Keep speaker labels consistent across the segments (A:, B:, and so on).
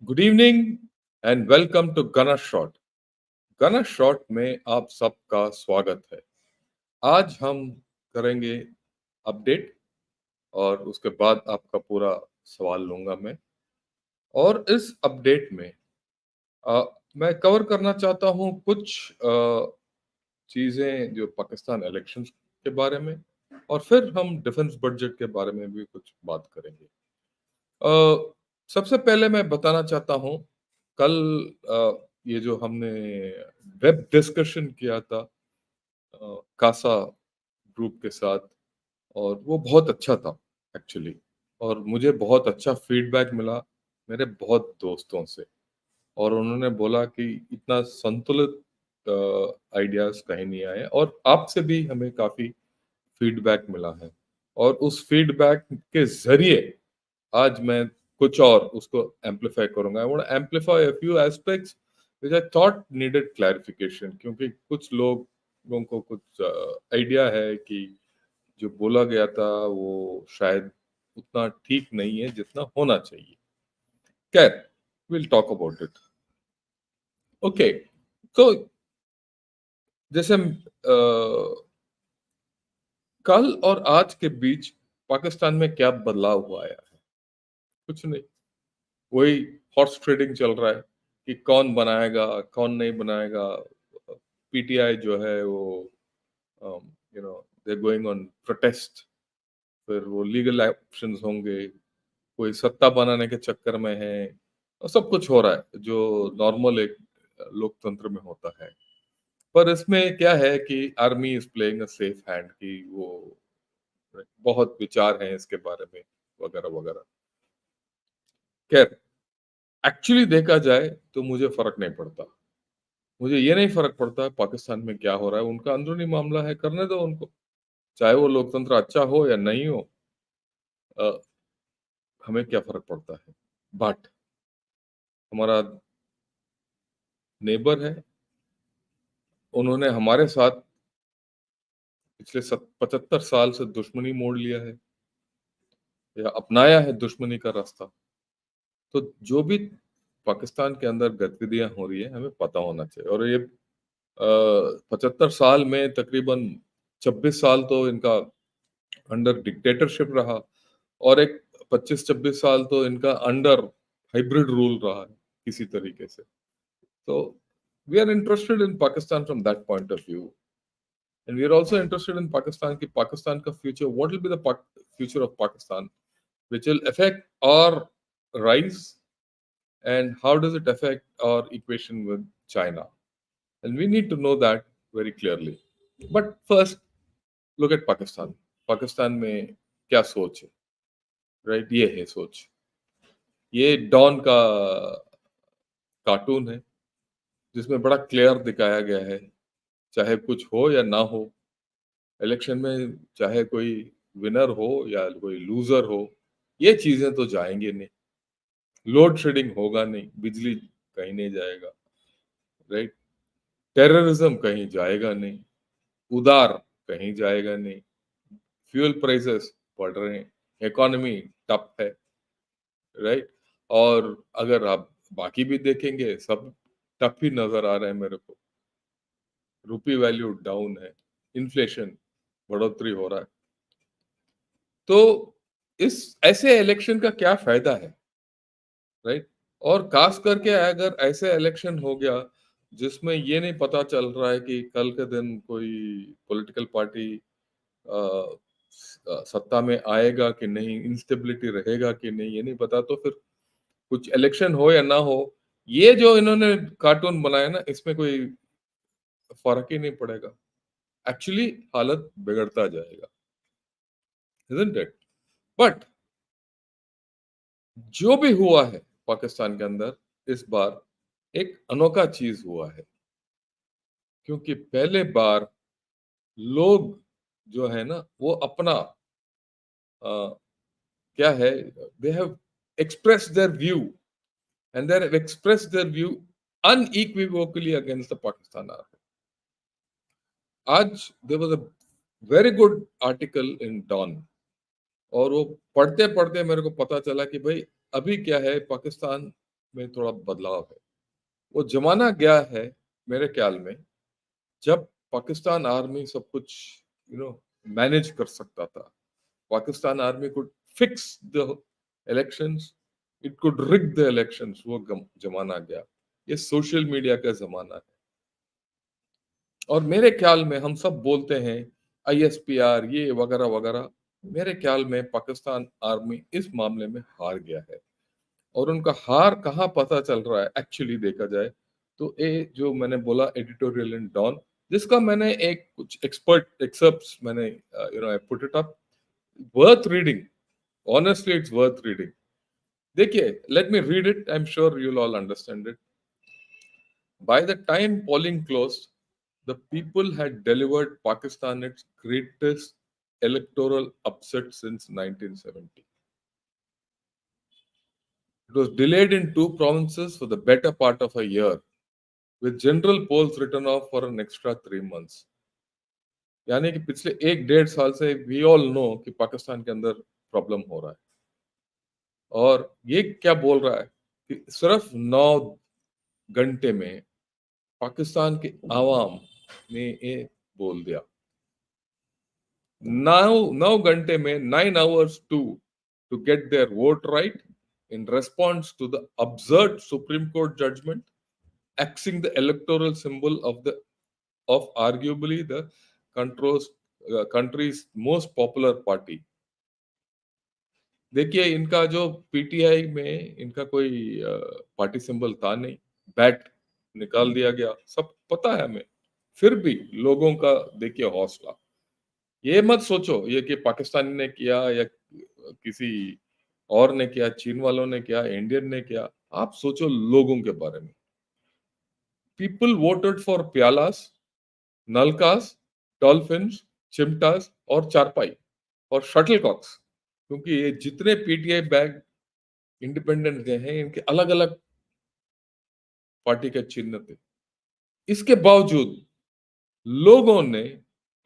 A: Good evening and welcome to Gana shot. Gana shot में आप सबका स्वागत है। आज हम करेंगे अपडेट और उसके बाद आपका पूरा सवाल लूंगा मैं। और इस अपडेट में अ, मैं कवर करना चाहता हूं कुछ चीजें जो पाकिस्तान इलेक्शंस के बारे में, और फिर हम डिफेंस बजट के बारे में भी कुछ बात करेंगे। अ, सबसे पहले मैं बताना चाहता हूँ, कल ये जो हमने वेब डिस्कशन किया था कासा ग्रुप के साथ, और वो बहुत अच्छा था एक्चुअली। और मुझे बहुत अच्छा फीडबैक मिला मेरे बहुत दोस्तों से, और उन्होंने बोला कि इतना संतुलित आइडियाज कहीं नहीं आए, और आपसे भी हमें काफी फीडबैक मिला है। और उस फीडबैक के जरिए आज मैं कुछ और उसको एम्पलीफाई करूंगा। I want to amplify a few aspects which I thought needed clarification, क्योंकि कुछ लोगों को कुछ आइडिया है कि जो बोला गया था वो शायद उतना ठीक नहीं है जितना होना चाहिए। खैर, will talk about it. Okay, तो जैसे कल और आज के बीच पाकिस्तान में क्या बदलाव हुआ है? कुछ नहीं, वही हॉर्स ट्रेडिंग चल रहा है कि कौन बनाएगा कौन नहीं बनाएगा। पीटीआई जो है वो दे गोइंग ऑन प्रोटेस्ट, फिर वो लीगल एक्शंस होंगे, कोई सत्ता बनाने के चक्कर में है, और सब कुछ हो रहा है जो नॉर्मल एक लोकतंत्र में होता है। पर इसमें क्या है कि army is playing a safe hand, कि वो बहुत विचार हैं इसके बारे में, वगैरह वगैरह। खैर, एक्चुअली देखा जाए तो मुझे फर्क नहीं पड़ता। मुझे ये नहीं फर्क पड़ता पाकिस्तान में क्या हो रहा है, उनका अंदरूनी मामला है, करने दो उनको। चाहे वो लोकतंत्र अच्छा हो या नहीं हो, अ, हमें क्या फर्क पड़ता है। बट हमारा नेबर है, उन्होंने हमारे साथ पिछले 75 साल से दुश्मनी मोड़ लिया है, या अपनाया है दुश्मनी का रास्ता। तो जो भी पाकिस्तान के अंदर गतिविधियां हो रही है हमें पता होना चाहिए। और ये 75 साल में तकरीबन 26 साल तो इनका अंडर डिक्टेटरशिप रहा, और एक 25-26 साल तो इनका अंडर हाइब्रिड रूल रहा है किसी तरीके से। तो we are interested in Pakistan from that point of view, and we are also interested in Pakistan की पाकिस्तान का future, what will be the future of Pakistan, which will affect our rise, and how does it affect our equation with China. And we need to know that very clearly. But first, look at Pakistan. Pakistan में क्या सोच है, right? ये है सोच। ये don का cartoon है जिसमें बड़ा क्लियर दिखाया गया है, चाहे कुछ हो या ना हो इलेक्शन में, चाहे कोई विनर हो या कोई लूजर हो, ये चीजें तो जाएंगे नहीं। लोड शेडिंग होगा नहीं, बिजली कहीं नहीं जाएगा, राइट? टेररिज्म कहीं जाएगा नहीं, उधार कहीं जाएगा नहीं, फ्यूल प्राइसेस बढ़ रहे हैं, इकोनॉमी टफ है, राइट? और अगर आप बाकी भी देखेंगे, सब टफ ही नजर आ रहे हैं मेरे को। रुपी वैल्यू डाउन है, इन्फ्लेशन बढ़ोतरी हो रहा है। तो इस ऐसे इलेक्शन का क्या फायदा है, राइट? और खास करके अगर ऐसे इलेक्शन हो गया जिसमें ये नहीं पता चल रहा है कि कल के दिन कोई पॉलिटिकल पार्टी सत्ता में आएगा कि नहीं, इंस्टेबिलिटी रहेगा कि नहीं, ये नहीं पता, तो फिर कुछ इलेक्शन हो या ना हो, ये जो इन्होंने कार्टून बनाया ना, इसमें कोई फर्क ही नहीं पड़ेगा। एक्चुअली हालत बिगड़ता जाएगा, isn't it? बट जो भी हुआ है पाकिस्तान के अंदर इस बार, एक अनोखा चीज हुआ है, क्योंकि पहले बार लोग जो है ना वो अपना अ, क्या है, they have express their view, and they have express their view unequivocally against the Pakistan army. आज there was a very good article in Dawn, और वो पढ़ते पढ़ते मेरे को पता चला कि भाई अभी क्या है, पाकिस्तान में थोड़ा बदलाव है। वो जमाना गया है मेरे ख्याल में, जब पाकिस्तान आर्मी सब कुछ मैनेज कर सकता था। Pakistan army could fix the elections, it could rig the elections. वो जमाना गया। ये सोशल मीडिया का जमाना है। और मेरे ख्याल में हम सब बोलते हैं ISPR ये वगैरह वगैरह, मेरे ख्याल में पाकिस्तान आर्मी इस मामले में हार गया है। और उनका हार कहाँ पता चल रहा है एक्चुअली देखा जाए तो, ये जो मैंने बोला एडिटोरियल इन डॉन, जिसका मैंने एक कुछ एक्सपर्ट एक्सेप्ट्स मैंने I put it up, worth reading, honestly it's worth reading. देखिए, let me read it, I am sure you all understand it. By the time polling closed, the people had delivered Pakistan its greatest electoral upset since 1970. It was delayed in two provinces for the better part of a year, with general polls written off for an extra 3 months. यानी कि पिछले 1-1.5 साल से we all know कि पाकिस्तान के अंदर problem हो रहा है। और ये क्या बोल रहा है कि सिर्फ 9 घंटे में पाकिस्तान के आवाम ने ये बोल दिया। 9 घंटे में 9 hours to get their vote right in response to the absurd Supreme Court judgment, axing the electoral symbol of arguably the country's most popular party. देखिए, इनका जो PTI में इनका कोई पार्टी सिंबल था नहीं, बैट निकाल दिया गया, सब पता है हमें। फिर भी लोगों का देखिए हौसला। ये मत सोचो ये कि पाकिस्तानी ने किया या किसी और ने किया, चीन वालों ने किया, इंडियन ने किया। आप सोचो लोगों के बारे में। पीपल वोटेड फॉर प्यालास, नलकास, डॉल्फिन्स, चिमटास और चारपाई और शटलकॉक्स, क्योंकि ये जितने PTI बैग इंडिपेंडेंट गए हैं इनके अलग अलग पार्टी के चिन्ह थे। इसके बावजूद लोगों ने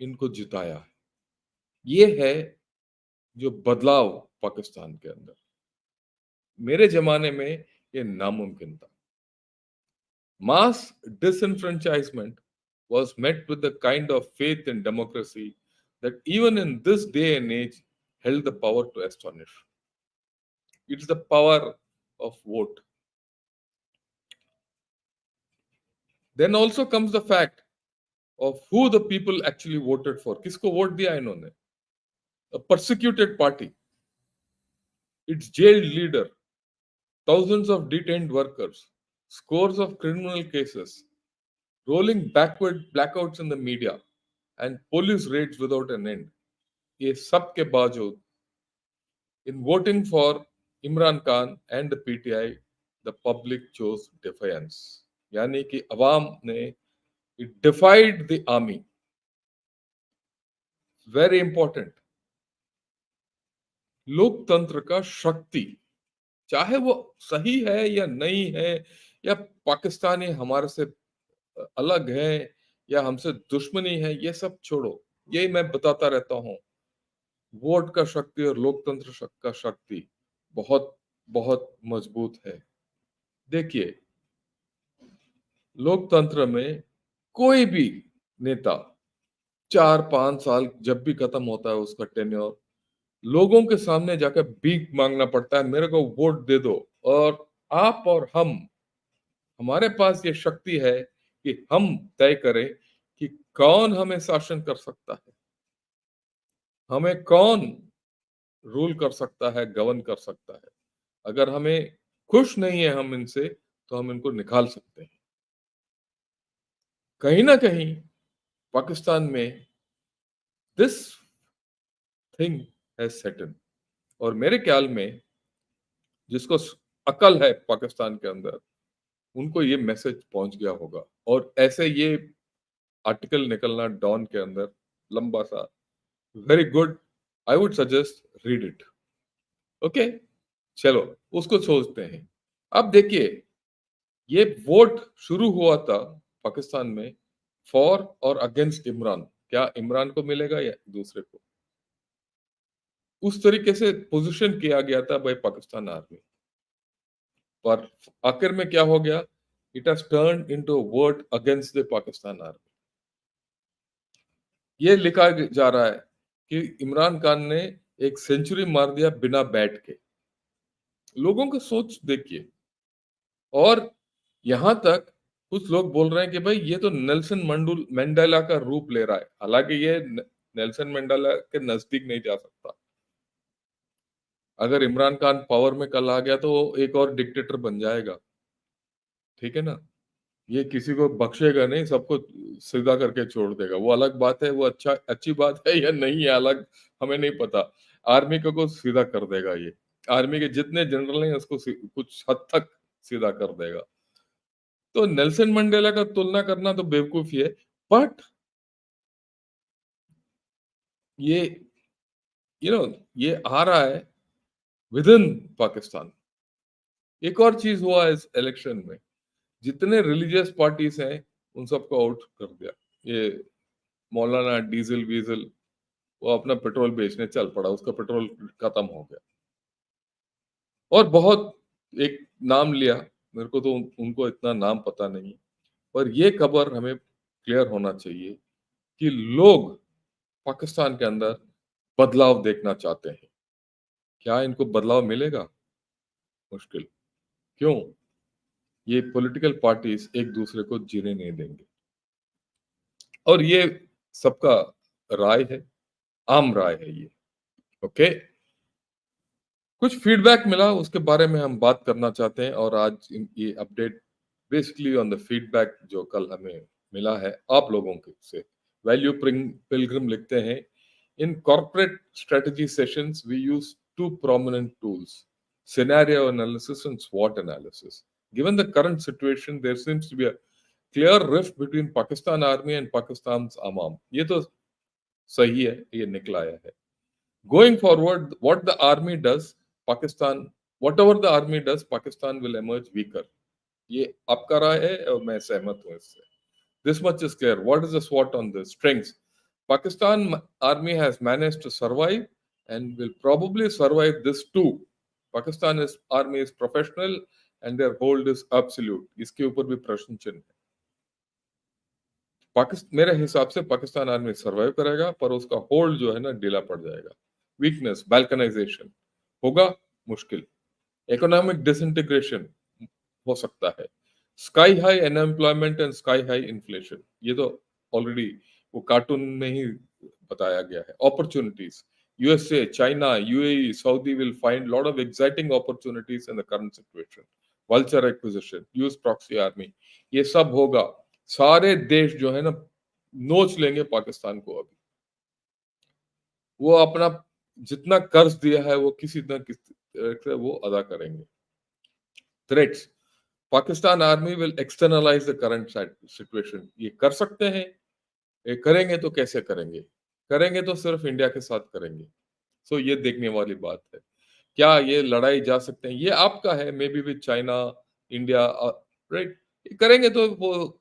A: इनको जिताया है। ये है जो बदलाव पाकिस्तान के अंदर। मेरे जमाने में ये नामुमकिन था। Mass disenfranchisement was met with the kind of faith in democracy that even in this day and age held the power to astonish. It's the power of vote. Then also comes the fact of who the people actually voted for. किसको vote दिया इन्होंने? A persecuted party, its jailed leader, thousands of detained workers, scores of criminal cases, rolling backward blackouts in the media, and police raids without an end. ये सब के बावजूद in voting for Imran Khan and the PTI, the public chose defiance. यानी कि अवाम ने it defied the army. Very important. लोकतंत्र का शक्ति, चाहे वो सही है या नहीं है, या पाकिस्तानी हमारे से अलग है या हमसे दुश्मनी है, ये सब छोड़ो। यही मैं बताता रहता हूँ, वोट का शक्ति और लोकतंत्र का शक्ति बहुत बहुत मजबूत है। देखिए, लोकतंत्र में कोई भी नेता 4-5 साल जब भी खत्म होता है उसका टेन्योर, लोगों के सामने जाकर भीख मांगना पड़ता है, मेरे को वोट दे दो। और आप और हम, हमारे पास ये शक्ति है कि हम तय करें कि कौन हमें शासन कर सकता है, हमें कौन रूल कर सकता है, गवर्न कर सकता है। अगर हमें खुश नहीं है हम इनसे, तो हम इनको निकाल सकते हैं। कहीं ना कहीं पाकिस्तान में दिस थिंग हैज सेट इन। और मेरे ख्याल में जिसको अकल है पाकिस्तान के अंदर, उनको ये मैसेज पहुंच गया होगा। और ऐसे ये आर्टिकल निकलना डॉन के अंदर लंबा सा, very good, I would suggest read it. Okay, चलो उसको सोचते हैं। अब देखिए, ये वोट शुरू हुआ था पाकिस्तान में फॉर और अगेंस्ट इमरान। क्या इमरान को मिलेगा या दूसरे को? उस तरीके से पोजीशन किया गया था बाय पाकिस्तान आर्मी। पर आखिर में क्या हो गया? It has turned into a word against the Pakistan army. ये लिखा जा रहा है कि इमरान खान ने एक सेंचुरी मार दिया बिना बैट के। लोगों की सोच देखिए। और यहाँ तक कुछ लोग बोल रहे हैं कि भाई ये तो नेल्सन मंडेला का रूप ले रहा है। हालांकि ये नेल्सन मंडेला के नजदीक नहीं जा सकता। अगर इमरान खान पावर में कल आ गया तो वो एक और डिक्टेटर बन जाएगा। ठीक है ना? ये किसी को बख्शेगा नहीं, सबको सीधा करके छोड़ देगा। वो अलग बात है, वो अच्छी बात है या नहीं है अलग हमें नहीं पता। आर्मी को सीधा कर देगा ये। आर्मी के जितने जनरल हैं उसको कुछ हद तक सीधा कर देगा। तो नेल्सन मंडेला का तुलना करना तो बेवकूफी है। बट ये ये आ रहा है विद इन पाकिस्तान। एक और चीज हुआ इस इलेक्शन में, जितने रिलीजियस पार्टीज हैं उन सबको आउट कर दिया। ये मौलाना डीजल वीजल वो अपना पेट्रोल बेचने चल पड़ा, उसका पेट्रोल खत्म हो गया। और बहुत एक नाम लिया, मेरे को तो उनको इतना नाम पता नहीं, पर ये खबर हमें क्लियर होना चाहिए कि लोग पाकिस्तान के अंदर बदलाव देखना चाहते हैं। क्या इनको बदलाव मिलेगा? मुश्किल। क्यों? ये पॉलिटिकल पार्टीज एक दूसरे को जीने नहीं देंगे। और ये सबका राय है, आम राय है ये। ओके, कुछ फीडबैक मिला उसके बारे में हम बात करना चाहते हैं। और आज ये update basically on the feedback जो कल हमें मिला है आप लोगों के से। वैल्यू पिलग्रिम लिखते हैं, in corporate strategy sessions we use two prominent tools, scenario analysis and स्वॉट analysis. Given the current situation there seems to be a clear rift between Pakistan army and Pakistan आवाम। ये तो सही है, ये निकल आया है। Going forward, what the army does, Pakistan, whatever the army does, Pakistan will emerge weaker. ये आपका राय है और मैं सहमत हूँ इससे। This much is clear. What is the SWOT on this? Strengths. Pakistan army has managed to survive and will probably survive this too. Pakistan army is professional and their hold is absolute. इसके ऊपर भी प्रश्न चिन्ह है। पाकिस्तान मेरे हिसाब से Pakistan army survive करेगा, पर उसका होल्ड जो है ना ढीला पड़ जाएगा। वीकनेस, बैल्कनाइजेशन होगा मुश्किल। इकोनॉमिक डिसइंटीग्रेशन हो सकता है। Sky high unemployment and sky high inflation, ये तो ऑलरेडी वो कार्टून में ही बताया गया है। Opportunities, USA, China, UAE, Saudi will find lot of exciting opportunities in the current situation. Vulture acquisition, use proxy army, ये सब होगा। सारे देश जो है ना नोच लेंगे पाकिस्तान को। अभी वो अपना जितना कर्ज दिया है वो किसी न किसी तरह से वो अदा करेंगे। Threats, Pakistan army will externalise the current situation. ये कर सकते हैं, ये करेंगे तो कैसे करेंगे? करेंगे तो सिर्फ इंडिया के साथ करेंगे। सो ये देखने वाली बात है। क्या ये लड़ाई जा सकते हैं? ये आपका है, may be with China, India, right. करेंगे तो वो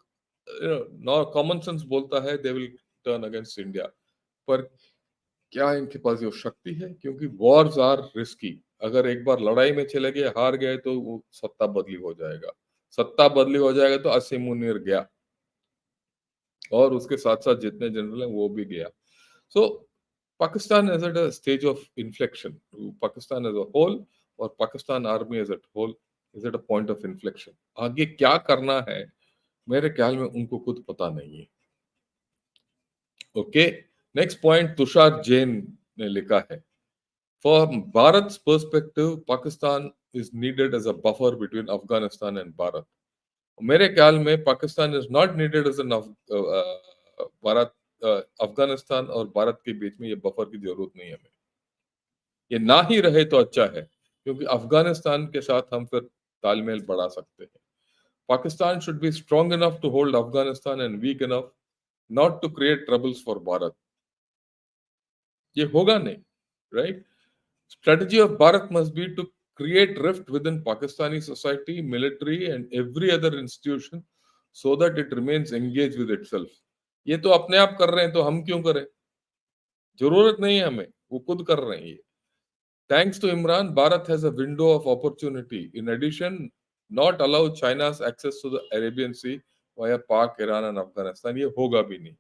A: कॉमन सेंस बोलता है they will turn against India. पर क्या इनके पास ये शक्ति है? क्योंकि वॉर्स आर रिस्की। अगर एक बार लड़ाई में चले गए, हार गए, तो वो सत्ता बदली हो जाएगा। सत्ता बदली हो जाएगा तो असीम मुनीर गया और उसके साथ साथ जितने जनरल हैं वो भी गया। So Pakistan is at a stage of inflection. Pakistan as a whole और Pakistan army as at whole is at a point of inflection. आगे क्या करना है मेरे ख्याल में उनको खुद पता नहीं है। Okay, next point Tushar Jain ने लिखा है, from Bharat's perspective, Pakistan is needed as a buffer between Afghanistan and Bharat. मेरे ख्याल में Pakistan is not needed as an Bharat, Afghanistan और भारत के बीच में ये बफर की जरूरत नहीं है हमें। ये ना ही रहे तो अच्छा है, क्योंकि अफगानिस्तान के साथ हम फिर तालमेल बढ़ा सकते हैं। Pakistan should be strong enough to hold Afghanistan and weak enough not to create troubles for Bharat. ये होगा नहीं, right? Strategy of Bharat must be to create rift within Pakistani society, military, and every other institution so that it remains engaged with itself. ये तो अपने आप कर रहे हैं तो हम क्यों करें? जरूरत नहीं है हमें, वो खुद कर रहे हैं ये। Thanks to Imran, Bharat has a window of opportunity. In addition, not allow China's access to the Arabian Sea via Pak, Iran and Afghanistan. ये होगा भी नहीं.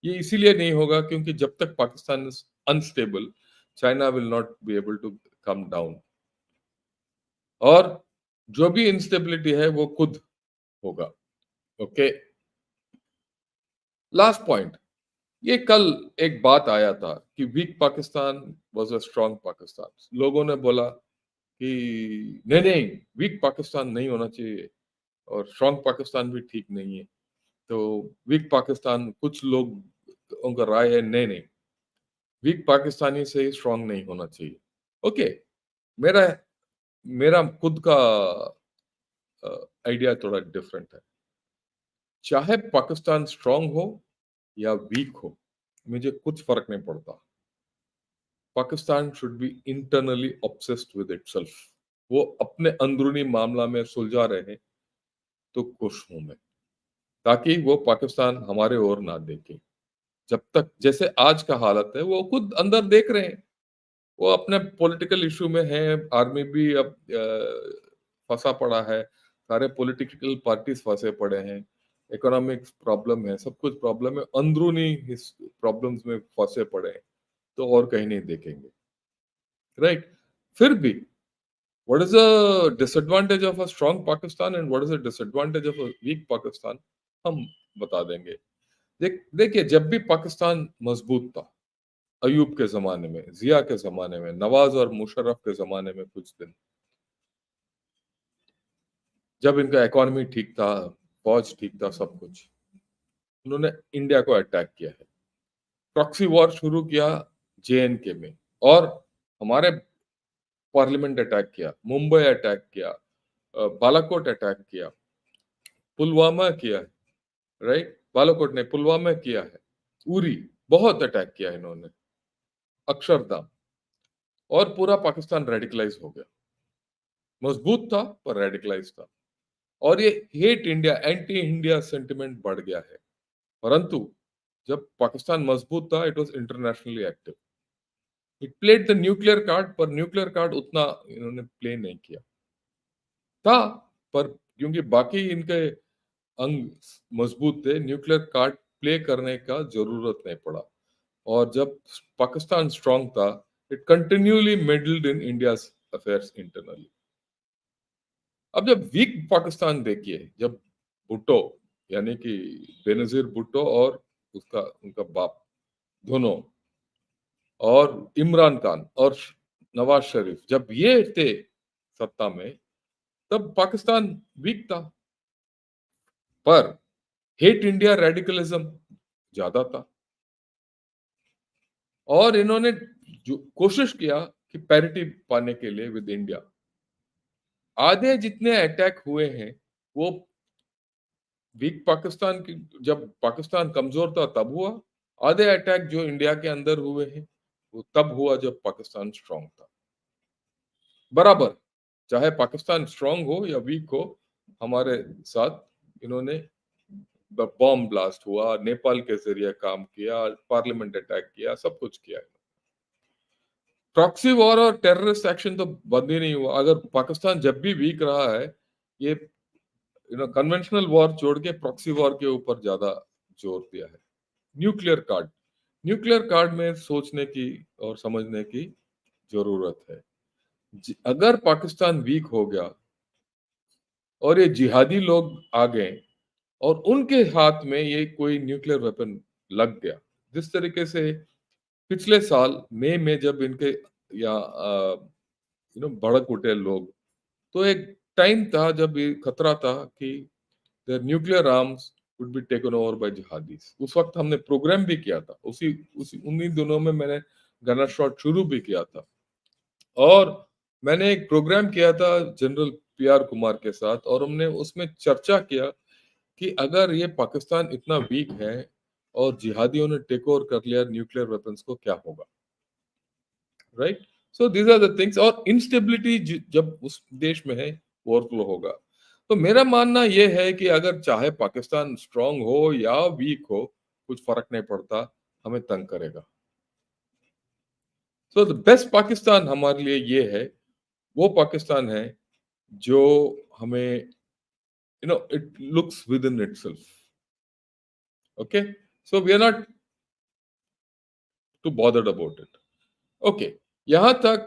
A: ये इसीलिए नहीं होगा क्योंकि जब तक Pakistan is unstable, China will not be able to come down. और जो भी इंस्टेबिलिटी है वो खुद होगा. Okay, last point. ये कल एक बात आया था कि weak Pakistan was a strong Pakistan. लोगों ने बोला कि नहीं नहीं, वीक पाकिस्तान नहीं होना चाहिए और स्ट्रांग पाकिस्तान भी ठीक नहीं है. तो वीक पाकिस्तान, कुछ लोग उनका राय है नहीं नहीं, वीक पाकिस्तानी से ही स्ट्रांग नहीं होना चाहिए. ओके, मेरा मेरा खुद का आइडिया थोड़ा डिफरेंट है. चाहे पाकिस्तान स्ट्रांग हो या वीक हो, मुझे कुछ फर्क नहीं पड़ता. Pakistan should be internally obsessed with itself. वो अपने अंदरूनी मामला में सुलझा रहे तो खुश हूं मैं, ताकि वो पाकिस्तान हमारे ओर ना देखे. जब तक जैसे आज का हालत है वो खुद अंदर देख रहे हैं, वो अपने पॉलिटिकल इशू में है. आर्मी भी अब फंसा पड़ा है, सारे पॉलिटिकल पार्टीज फंसे पड़े हैं, इकोनॉमिक प्रॉब्लम है, सब कुछ प्रॉब्लम है, अंदरूनी प्रॉब्लम्स में फंसे पड़े हैं. तो और कहीं नहीं देखेंगे, राइट? फिर भी what is the disadvantage of a strong Pakistan and what is the disadvantage of a weak Pakistan, हम बता देंगे. देखिए, जब भी पाकिस्तान मजबूत था, अयूब के जमाने में, जिया के जमाने में, नवाज और मुशर्रफ के जमाने में, कुछ दिन जब इनका इकोनॉमी ठीक था, फौज ठीक था, सब कुछ, उन्होंने इंडिया को अटैक किया है. प्रॉक्सी वॉर शुरू किया जेएनके में, और हमारे पार्लियामेंट अटैक किया, मुंबई अटैक किया, बालाकोट अटैक किया, पुलवामा किया है, राइट? बालाकोट ने पुलवामा किया है, उरी, बहुत अटैक किया इन्होंने, अक्षरधाम, और पूरा पाकिस्तान रेडिकलाइज हो गया. मजबूत था पर रेडिकलाइज था, और ये hate India, anti India sentiment बढ़ गया है. परंतु जब पाकिस्तान मजबूत था, it was internationally active. It played the nuclear card, पर न्यूक्लियर कार्ड उतना इन्होंने प्ले नहीं किया था. पर क्योंकि बाकी इनके अंग मजबूत थे, न्यूक्लियर कार्ड प्ले करने का जरूरत नहीं पड़ा. और जब पाकिस्तान स्ट्रांग था, it continuously meddled in India's affairs internally. अब जब वीक पाकिस्तान देखिए, जब भुट्टो, यानी कि बेनजीर भुट्टो और उसका उनका बाप दोनों, और इमरान खान और नवाज शरीफ, जब ये थे सत्ता में, तब पाकिस्तान वीक था, पर हेट इंडिया रेडिकलिज्म ज्यादा था. और इन्होंने जो कोशिश किया कि पैरिटी पाने के लिए विद इंडिया, आधे जितने अटैक हुए हैं वो वीक पाकिस्तान की, जब पाकिस्तान कमजोर था तब हुआ. आधे अटैक जो इंडिया के अंदर हुए हैं वो तब हुआ जब पाकिस्तान स्ट्रांग था. बराबर, चाहे पाकिस्तान स्ट्रांग हो या वीक हो, हमारे साथ इन्होंने बॉम्ब ब्लास्ट हुआ, नेपाल के जरिए काम किया, पार्लियामेंट अटैक किया, सब कुछ किया. प्रॉक्सी वॉर और टेररिस्ट एक्शन तो बंद ही नहीं हुआ. अगर पाकिस्तान जब भी वीक रहा है, ये कन्वेंशनल वॉर छोड़ के प्रॉक्सी वॉर के ऊपर ज्यादा जोर दिया है. न्यूक्लियर कार्ड, न्यूक्लियर कार्ड में सोचने की और समझने की जरूरत है. अगर पाकिस्तान वीक हो गया और ये जिहादी लोग आ गए और उनके हाथ में ये कोई न्यूक्लियर वेपन लग गया, जिस तरीके से पिछले साल मई में जब इनके या भड़क उठे लोग, तो एक टाइम था जब ये खतरा था कि the nuclear arms would be taken over by jihadis. उस वक्त हमने प्रोग्राम भी किया था, उसी उसी उन्हीं दिनों में मैंने गनर शॉट शुरू भी किया था. और मैंने एक प्रोग्राम किया था जनरल पीआर कुमार के साथ, और हमने उसमें चर्चा किया कि अगर ये पाकिस्तान इतना वीक है और जिहादियों ने टेक ओवर कर लिया न्यूक्लियर वेपन्स को, क्या होगा, right? So these are the things. और इंस्टेबिलिटी जब उस देश में है, ओवरफ्लो होगा. तो मेरा मानना यह है कि अगर चाहे पाकिस्तान स्ट्रांग हो या वीक हो, कुछ फर्क नहीं पड़ता, हमें तंग करेगा. द बेस्ट पाकिस्तान हमारे लिए ये है, वो पाकिस्तान है जो हमें it looks within itself. Okay, so we are not too bothered about it. Okay, यहाँ तक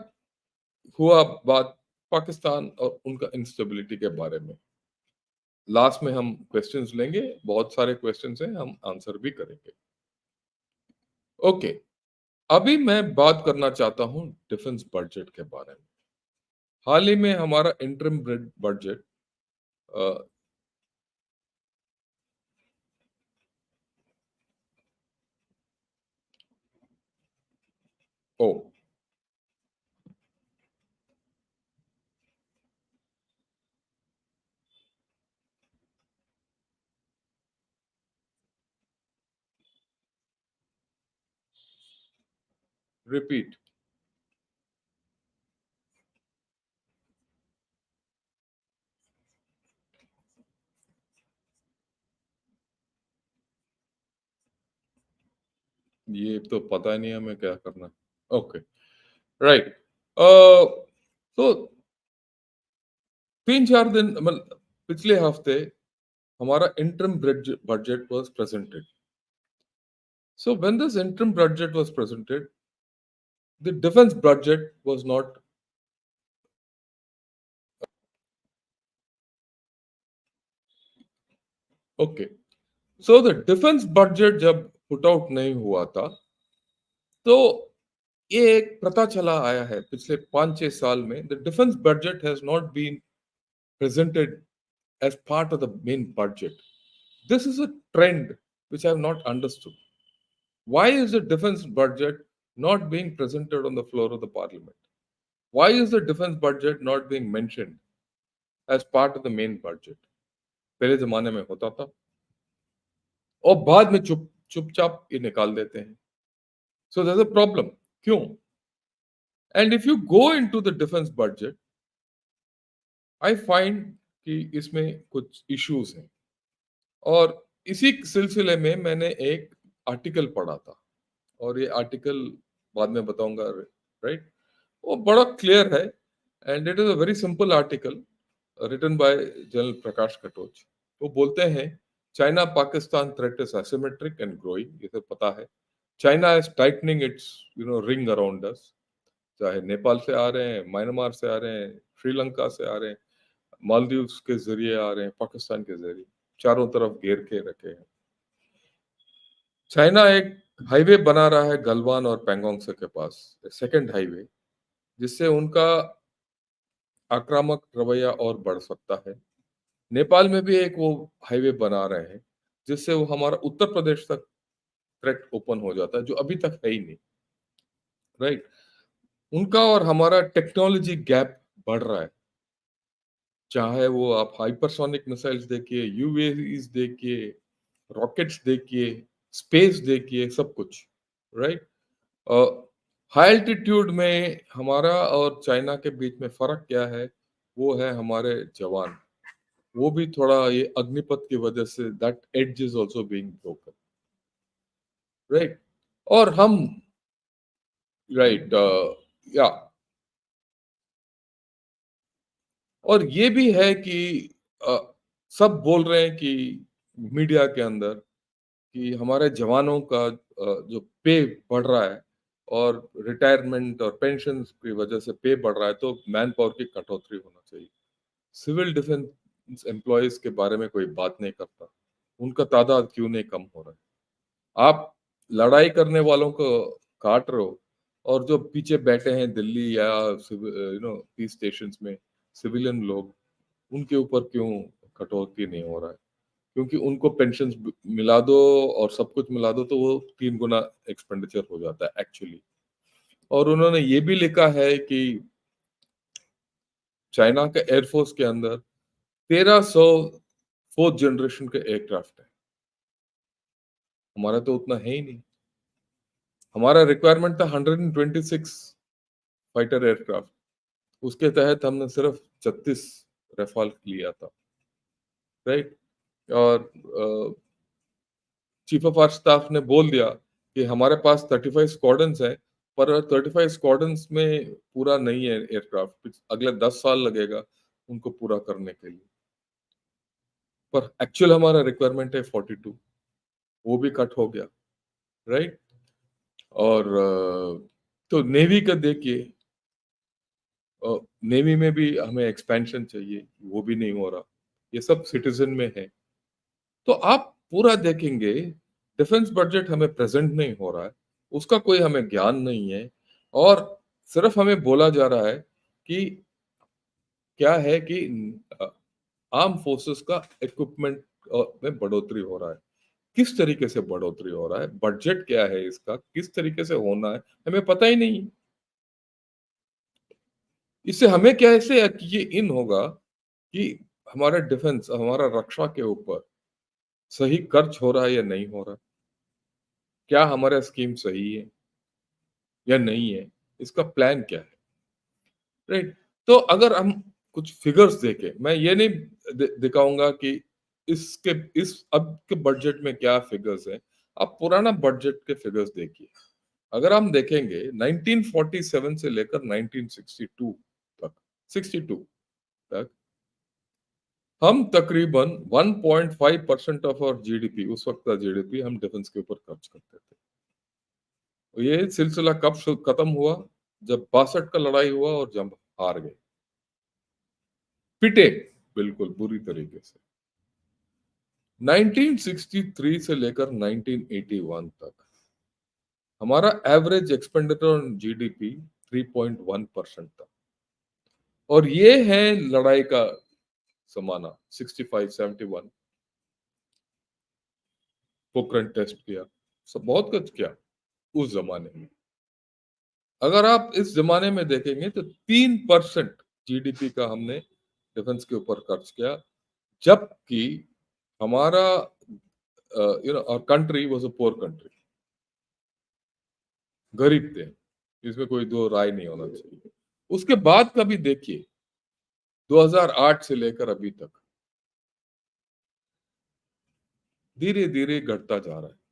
A: हुआ बात पाकिस्तान और उनका इंस्टेबिलिटी के बारे में. लास्ट में हम क्वेश्चंस लेंगे, बहुत सारे क्वेश्चंस हैं, हम आंसर भी करेंगे. ओके, अभी मैं बात करना चाहता हूं डिफेंस बजट के बारे में. हाल ही में हमारा इंटरिम बजट ओ रिपीट. ये तो पता नहीं हमें क्या करना. Okay, right. तो 3-4 दिन मतलब पिछले हफ्ते हमारा interim budget was presented. So when this interim budget was presented, the defense budget was not okay. So the defense budget जब put out नहीं हुआ था, तो ये एक प्रथा चला आया है पिछले 5-6 साल में. The defense budget has not been presented as part of the main budget. This is a trend which I have not understood. Why is the defense budget not being presented on the floor of the parliament? Why is the defense budget not being mentioned as part of the main budget? पहले जमाने में होता था और बाद में चुपचाप ये निकाल देते हैं. So there is a problem. क्यों? And if you go into the defence budget, I find कि इसमें कुछ इश्यूज हैं. और इसी सिलसिले में मैंने एक आर्टिकल पढ़ा था, और ये आर्टिकल बाद में बताऊंगा, राइट. वो बड़ा क्लियर है, and it is a very simple article written by General Prakash Katoch. वो बोलते हैं China Pakistan threat is asymmetric and growing. ये तो पता है. China is tightening its ring around us. चाहे नेपाल से आ रहे हैं, म्यांमार से आ रहे हैं, श्रीलंका से आ रहे हैं, मालदीव्स के जरिए आ रहे हैं, पाकिस्तान के जरिए, चारों तरफ घेर के रखे हैं. चाइना एक हाईवे बना रहा है गलवान और पैंगोंग से के पास, सेकंड हाईवे, जिससे उनका आक्रामक रवैया और बढ़ सकता है. नेपाल में भी एक वो हाईवे बना रहे हैं, जिससे वो हमारा उत्तर प्रदेश तक थ्रेट ओपन हो जाता है, जो अभी तक है ही नहीं, राइट. उनका और हमारा टेक्नोलॉजी गैप बढ़ रहा है. चाहे वो आप हाइपरसोनिक मिसाइल्स देखिए, यूएवीज देखिए, रॉकेट्स देखिए, स्पेस देखिए, सब कुछ, राइट. हाई एल्टीट्यूड में हमारा और चाइना के बीच में फर्क क्या है? वो है हमारे जवान. वो भी थोड़ा ये अग्निपथ की वजह से that age is also being broken, right. और हम, राइट, या, और ये भी है कि अ, सब बोल रहे हैं कि मीडिया के अंदर कि हमारे जवानों का जो पे बढ़ रहा है, और रिटायरमेंट और पेंशन की वजह से पे बढ़ रहा है, तो मैन पावर की कटौती होना चाहिए. सिविल डिफेंस एम्प्लॉयज के बारे में कोई बात नहीं करता. उनका तादाद क्यों नहीं कम हो रहा है? आप लड़ाई करने वालों को काट रहे हो, और जो पीछे बैठे हैं दिल्ली या पीस स्टेशंस में सिविलियन लोग, उनके ऊपर क्यों कटौती नहीं हो रहा है? क्योंकि उनको पेंशन मिला दो और सब कुछ मिला दो, तो वो 3 गुना एक्सपेंडिचर हो जाता है एक्चुअली. और उन्होंने ये भी लिखा है कि चाइना के एयरफोर्स के अंदर 1300 फोर्थ जनरेशन के एयरक्राफ्ट है. हमारा तो उतना है ही नहीं. हमारा रिक्वायरमेंट था 126 फाइटर एयरक्राफ्ट. उसके तहत हमने सिर्फ 36 रेफाल लिया था, राइट. और चीफ ऑफ आर्म स्टाफ ने बोल दिया कि हमारे पास 35 स्क्वाड्रंस है, पर 35 स्क्वाड्रंस में पूरा नहीं है एयरक्राफ्ट. अगले 10 साल लगेगा उनको पूरा करने के लिए, पर एक्चुअल हमारा रिक्वायरमेंट है 42, वो भी कट हो गया, राइट। और तो नेवी का देखिए, नेवी में भी हमें एक्सपेंशन चाहिए, वो भी नहीं हो रहा। ये सब सिटीजन में है। तो आप पूरा देखेंगे, डिफेंस बजट हमें प्रेजेंट नहीं हो रहा है, उसका कोई हमें ज्ञान नहीं है, और सिर्फ हमें बोला जा रहा है कि क्या है कि आर्म फोर्सेस का इक्विपमेंट में बढ़ोतरी हो रहा है। किस तरीके से बढ़ोतरी हो रहा है, बजट क्या है इसका, किस तरीके से होना है, हमें पता ही नहीं। इससे हमें कैसे यकीन होगा कि हमारा डिफेंस, हमारा रक्षा के ऊपर सही खर्च हो रहा है या नहीं हो रहा, क्या हमारा स्कीम सही है या नहीं है, इसका प्लान क्या है, राइट। तो अगर हम कुछ फिगर्स देखें, मैं ये नहीं दिखाऊंगा कि इसके इस अब के बजट में क्या फिगर्स हैं, आप पुराना बजट के फिगर्स देखिए। अगर हम देखेंगे 1947 से लेकर 1962 तक, 62 तक हम तकरीबन 1.5% ऑफ आवर जीडीपी, उस वक्त का जीडीपी, हम डिफेंस के ऊपर खर्च करते थे। ये सिलसिला कब खत्म हुआ? जब 62 का लड़ाई हुआ और जब हार गए, पिटे बिल्कुल बुरी तरीके से। 1963 से लेकर 1981 तक हमारा एवरेज एक्सपेंडिचर ऑन जीडीपी 3.1% था, और ये है लड़ाई का जमाना। 65 71 पोखरण टेस्ट किया, सब बहुत कुछ किया उस जमाने में। अगर आप इस जमाने में देखेंगे तो 3% जीडीपी का हमने डिफेंस के ऊपर खर्च किया, जबकि हमारा और country was a poor country, गरीब थे, इसमें कोई दो राय नहीं होना चाहिए। उसके बाद का भी देखिए, 2008 से लेकर अभी तक धीरे धीरे घटता जा रहा है।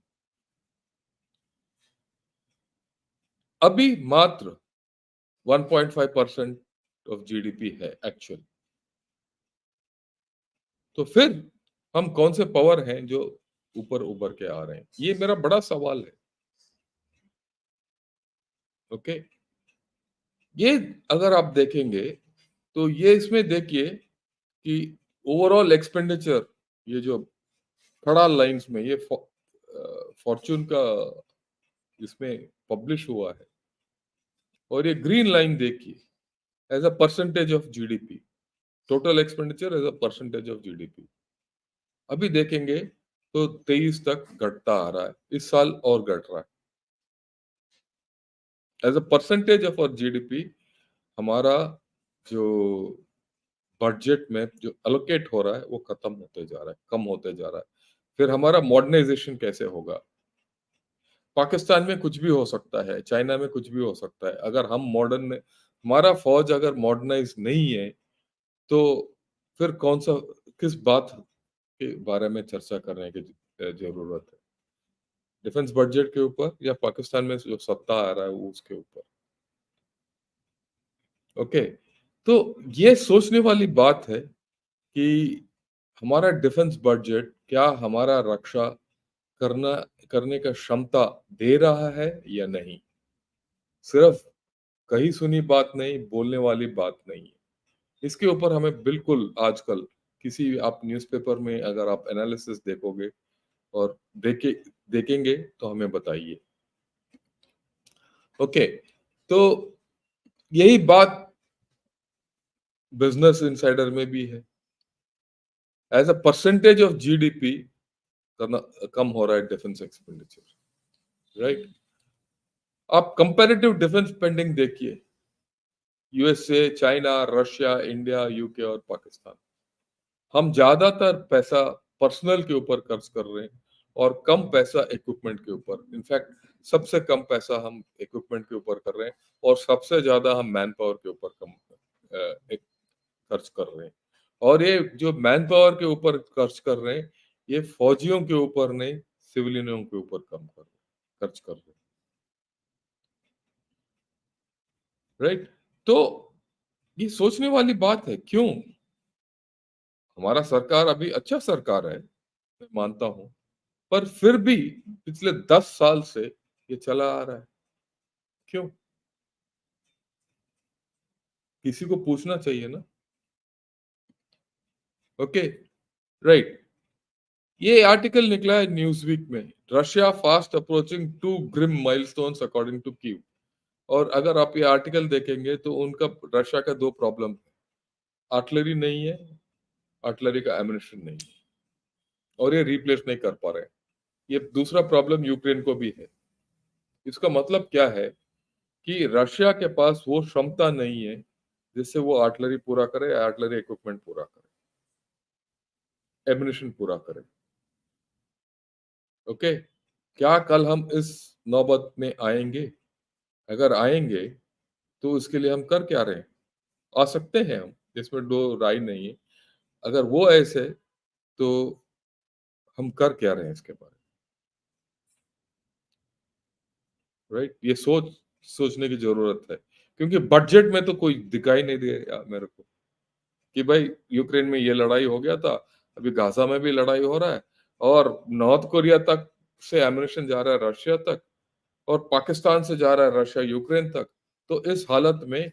A: अभी मात्र 1.5% ऑफ जीडीपी है एक्चुअल। तो फिर हम कौन से पावर हैं जो ऊपर उभर के आ रहे हैं, ये मेरा बड़ा सवाल है। ओके, ये अगर आप देखेंगे तो ये इसमें देखिए कि ओवरऑल एक्सपेंडिचर, ये जो खड़ा लाइंस में, ये फॉर्चून का इसमें पब्लिश हुआ है, और ये ग्रीन लाइन देखिए as a percentage of GDP, total expenditure as a percentage of GDP. अभी देखेंगे तो 23 तक घटता आ रहा है, इस साल और घट रहा है। एज अ परसेंटेज ऑफ और जीडीपी हमारा जो बजट में जो अलोकेट हो रहा है वो खत्म होते जा रहा है, कम होते जा रहा है। फिर हमारा मॉडर्नाइजेशन कैसे होगा? पाकिस्तान में कुछ भी हो सकता है, चाइना में कुछ भी हो सकता है, अगर हम मॉडर्न, हमारा फौज अगर मॉडर्नाइज नहीं है, तो फिर कौन सा, किस बात के बारे में चर्चा करने की जरूरत है? डिफेंस बजट के ऊपर या पाकिस्तान में जो सत्ता आ रहा है वो उसके ऊपर? ओके, तो ये सोचने वाली बात है कि हमारा डिफेंस बजट क्या हमारा रक्षा करना करने का क्षमता दे रहा है या नहीं? सिर्फ कही सुनी बात नहीं, बोलने वाली बात नहीं है। इसके ऊपर हमें बिल्कुल आजकल किसी भी आप न्यूज़पेपर में अगर आप एनालिसिस देखोगे और देखेंगे तो हमें बताइए। ओके, तो यही बात बिजनेस इनसाइडर में भी है। As a percentage of GDP करना कम हो रहा है डिफेंस एक्सपेंडिचर, राइट। आप कंपैरेटिव डिफेंस स्पेंडिंग देखिए, USA, China, Russia, India, UK और पाकिस्तान, हम ज्यादातर पैसा पर्सनल के ऊपर खर्च कर रहे हैं और कम पैसा इक्विपमेंट के ऊपर। इनफैक्ट सबसे कम पैसा हम इक्विपमेंट के ऊपर कर रहे हैं, और सबसे ज्यादा हम मैन पावर के ऊपर कम खर्च कर रहे हैं। और ये जो मैन पावर के ऊपर खर्च कर रहे हैं, ये फौजियों के ऊपर नहीं, सिविलियनों के ऊपर कम खर्च कर रहे हैं, राइट। तो ये सोचने वाली बात है, क्यों? हमारा सरकार अभी अच्छा सरकार है, मैं मानता हूँ, पर फिर भी पिछले 10 साल से ये चला आ रहा है। क्यों? किसी को पूछना चाहिए ना। Okay, right. ये आर्टिकल निकला है न्यूज़ वीक में। Russia fast approaching to grim milestones according to Kyiv. और अगर आप ये आर्टिकल देखेंगे तो उनका रशिया का 2 प्रॉब्लम है। आर्टिलरी नहीं है, आर्टिलरी का एम्युनिशन नहीं है और ये रिप्लेस नहीं कर पा रहे हैं। ये दूसरा प्रॉब्लम यूक्रेन को भी है। इसका मतलब क्या है कि रशिया के पास वो क्षमता नहीं है जिससे वो आर्टिलरी पूरा करे, आर्टिलरी इक्विपमेंट पूरा करे, एम्युनिशन पूरा करे। ओके, क्या कल हम इस नौबत में आएंगे? अगर आएंगे तो इसके लिए हम कर क्या रहे हैं? आ सकते हैं हम, इसमें दो राय नहीं है। अगर वो ऐसे, तो हम कर क्या रहे हैं इसके बारे में, राइट? ये सोचने की जरूरत है, क्योंकि बजट में तो कोई दिखाई नहीं दे रहा मेरे को कि भाई यूक्रेन में ये लड़ाई हो गया था, अभी गाजा में भी लड़ाई हो रहा है, और नॉर्थ कोरिया तक से एम्युनिशन जा रहा है रशिया तक, और पाकिस्तान से जा रहा है रशिया यूक्रेन तक। तो इस हालत में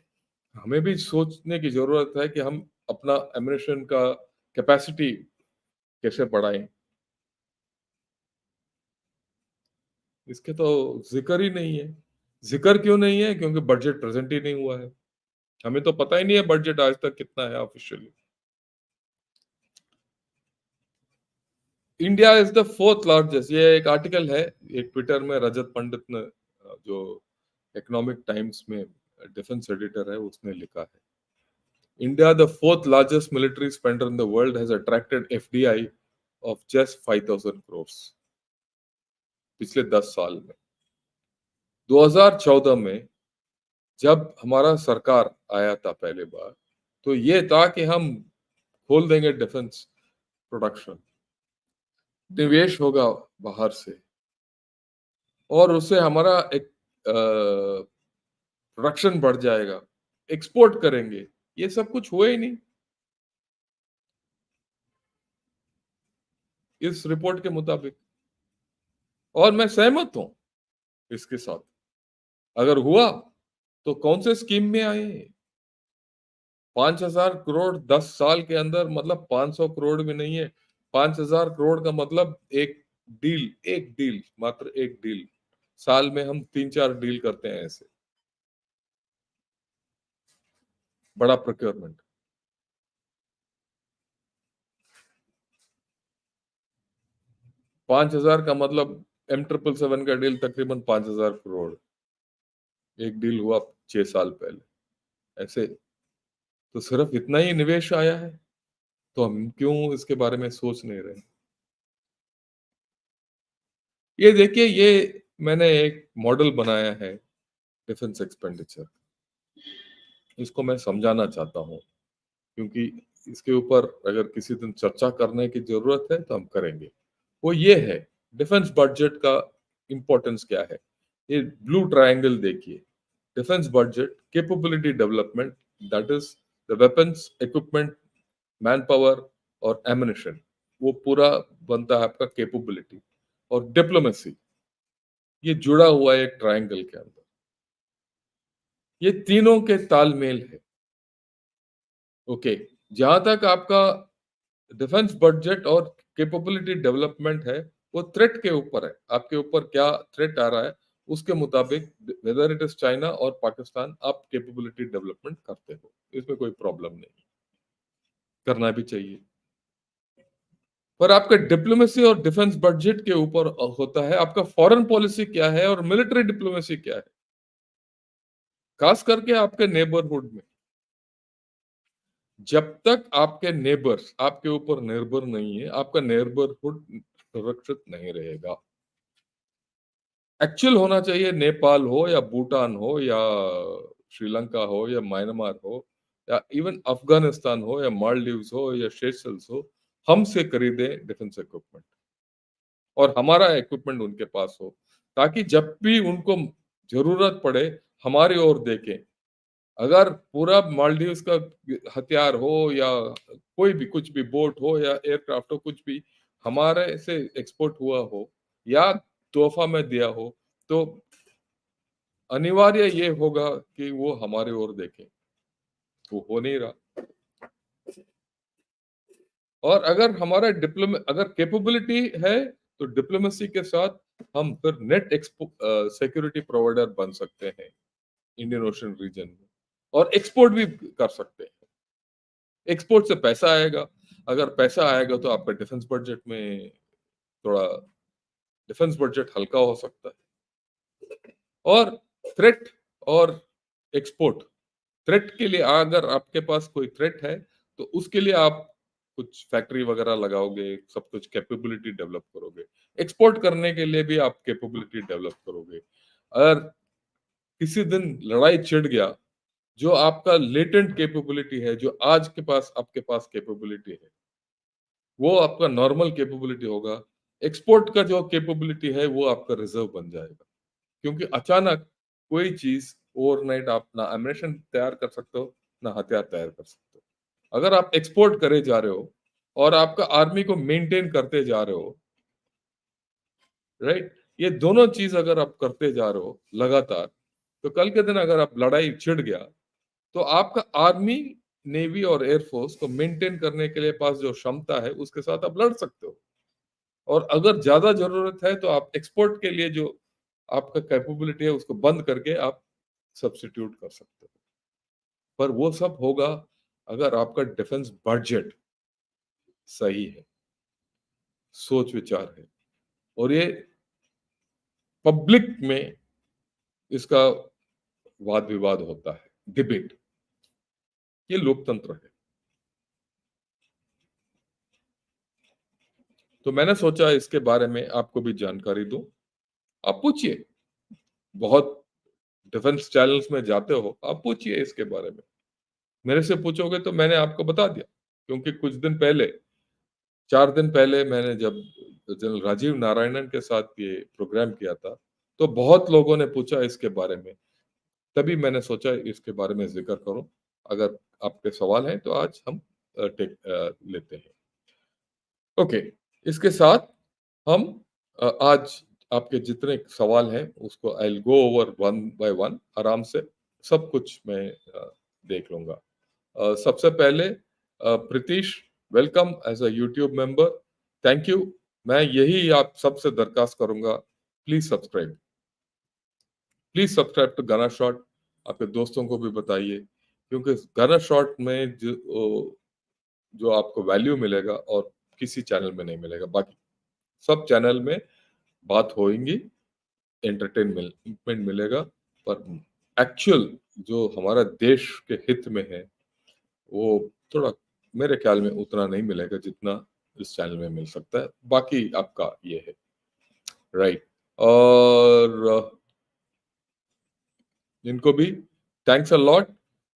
A: हमें भी सोचने की जरूरत है कि हम अपना एम्युनिशन का कैपेसिटी कैसे बढ़ाएं। इसके तो जिक्र ही नहीं है। जिक्र क्यों नहीं है? क्योंकि बजट प्रेजेंट ही नहीं हुआ है। हमें तो पता ही नहीं है बजट आज तक कितना है officially. India is the fourth largest, ये एक आर्टिकल है, एक ट्विटर में रजत पंडित ने, जो इकोनॉमिक टाइम्स में डिफेंस एडिटर है, उसने लिखा है, India the fourth largest military spender in the world has attracted FDI of just 5000 crore पिछले 10 साल में। 2014 में जब हमारा सरकार आया था पहले बार, तो ये था कि हम खोल देंगे डिफेंस प्रोडक्शन, निवेश होगा बाहर से, और उससे हमारा एक प्रोडक्शन बढ़ जाएगा, एक्सपोर्ट करेंगे। ये सब कुछ हुआ ही नहीं इस रिपोर्ट के मुताबिक, और मैं सहमत हूं इसके साथ। अगर हुआ तो कौन से स्कीम में आए? 5,000 करोड़ 10 साल के अंदर, मतलब 500 करोड़ भी नहीं है। 5,000 करोड़ का मतलब एक डील, मात्र एक डील। साल में हम 3-4 डील करते हैं ऐसे, बड़ा प्रोक्योरमेंट। 5,000 का मतलब M777 का डील तकरीबन 5,000 करोड़। एक डील हुआ 6 साल पहले ऐसे। तो सिर्फ इतना ही निवेश आया है, तो हम क्यों इसके बारे में सोच नहीं रहे? ये देखिए, ये मैंने एक मॉडल बनाया है डिफेंस एक्सपेंडिचर। इसको मैं समझाना चाहता हूँ, क्योंकि इसके ऊपर अगर किसी दिन चर्चा करने की जरूरत है तो हम करेंगे। वो ये है, डिफेंस बजट का इंपॉर्टेंस क्या है। ये ब्लू ट्रायंगल देखिए, defence budget, capability development, that is the weapons, equipment, man power और एम्युनिशन, वो पूरा बनता है आपका कैपेबिलिटी। और डिप्लोमेसी, ये जुड़ा हुआ है एक ट्रायंगल के अंदर। ये तीनों के तालमेल है। ओके, जहां तक आपका डिफेंस बजट और कैपेबिलिटी डेवलपमेंट है, वो थ्रेट के ऊपर है, आपके ऊपर क्या थ्रेट आ रहा है उसके मुताबिक, वेदर इट इज चाइना और पाकिस्तान, आप कैपेबिलिटी डेवलपमेंट करते हो, इसमें कोई प्रॉब्लम नहीं, करना भी चाहिए। पर आपका डिप्लोमेसी और डिफेंस बजट के ऊपर होता है आपका फॉरेन पॉलिसी क्या है और मिलिट्री डिप्लोमेसी क्या है, खास करके आपके नेबरहुड में। जब तक आपके नेबर्स आपके ऊपर निर्भर नहीं है, आपका नेबरहुड सुरक्षित नहीं रहेगा। एक्चुअल होना चाहिए, नेपाल हो या भूटान हो या श्रीलंका हो या म्यांमार हो या इवन अफगानिस्तान हो या मालदीव्स हो या सेशल्स हो, हमसे खरीदे डिफेंस इक्विपमेंट और हमारा इक्विपमेंट उनके पास हो, ताकि जब भी उनको जरूरत पड़े हमारी ओर देखें। अगर पूरा मालदीव्स का हथियार हो या कोई भी कुछ भी बोट हो या एयरक्राफ्ट हो कुछ भी हमारे से एक्सपोर्ट हुआ हो या तोहफा में दिया हो तो अनिवार्य ये होगा कि वो हमारे ओर देखे। वो हो नहीं रहा। और अगर हमारा अगर कैपेबिलिटी है तो डिप्लोमेसी के साथ हम फिर नेट सिक्योरिटी प्रोवाइडर बन सकते हैं इंडियन ओशन रीजन में और एक्सपोर्ट भी कर सकते हैं। एक्सपोर्ट से पैसा आएगा। अगर पैसा आएगा तो आपका डिफेंस बजट में थोड़ा डिफेंस बजट हल्का हो सकता है। और थ्रेट और एक्सपोर्ट, थ्रेट के लिए अगर आपके पास कोई थ्रेट है तो उसके लिए आप कुछ फैक्ट्री वगैरह लगाओगे, सब कुछ कैपेबिलिटी डेवलप करोगे। एक्सपोर्ट करने के लिए भी आप कैपेबिलिटी डेवलप करोगे। अगर किसी दिन लड़ाई छिड़ गया, जो आपका लेटेंट कैपेबिलिटी है, जो आज के पास आपके पास कैपेबिलिटी है, वो आपका नॉर्मल कैपेबिलिटी होगा। एक्सपोर्ट का जो कैपेबिलिटी है वो आपका रिजर्व बन जाएगा। क्योंकि अचानक कोई चीज ओवरनाइट आप ना एमिनेशन तैयार कर सकते हो ना हथियार तैयार कर सकते हो। अगर आप एक्सपोर्ट करे जा रहे हो और आपका आर्मी को मेंटेन करते जा रहे हो, राइट, ये दोनों चीज अगर आप करते जा रहे हो लगातार, तो कल के दिन अगर आप लड़ाई छिड़ गया तो आपका आर्मी, नेवी और एयरफोर्स को मेंटेन करने के लिए पास जो क्षमता है उसके साथ आप लड़ सकते हो। और अगर ज्यादा जरूरत है तो आप एक्सपोर्ट के लिए जो आपका कैपेबिलिटी है उसको बंद करके आप सब्स्टिट्यूट कर सकते हो। पर वो सब होगा अगर आपका डिफेंस बजट सही है, सोच विचार है। और ये पब्लिक में इसका वाद विवाद होता है, डिबेट। ये लोकतंत्र है। तो मैंने सोचा इसके बारे में आपको भी जानकारी दूं। आप पूछिए, बहुत डिफेंस चैनल्स में जाते हो, आप पूछिए इसके बारे में। मेरे से पूछोगे तो मैंने आपको बता दिया। क्योंकि कुछ दिन पहले, 4 दिन पहले मैंने जब जनरल राजीव नारायणन के साथ ये प्रोग्राम किया था तो बहुत लोगों ने पूछा इसके बारे में। तभी मैंने सोचा इसके बारे में जिक्र करूं। अगर आपके सवाल हैं तो आज हम लेते हैं। ओके, इसके साथ हम आज आपके जितने सवाल हैं उसको I will go over one by one आराम से। सब कुछ मैं देख लूंगा। सबसे पहले Pritish, welcome as a YouTube member. Thank you. मैं यही आप सबसे दरखास्त करूंगा, please subscribe, please subscribe to गाना शॉट। आपके दोस्तों को भी बताइए, क्योंकि गाना शॉट में जो आपको वैल्यू मिलेगा और किसी चैनल में नहीं मिलेगा। बाकी सब चैनल में बात होगी, एंटरटेनमेंट मिलेगा, पर एक्चुअल जो हमारा देश के हित में है वो थोड़ा मेरे ख्याल में उतना नहीं मिलेगा जितना इस चैनल में मिल सकता है। बाकी आपका ये है, राइट। और इनको भी thanks a lot.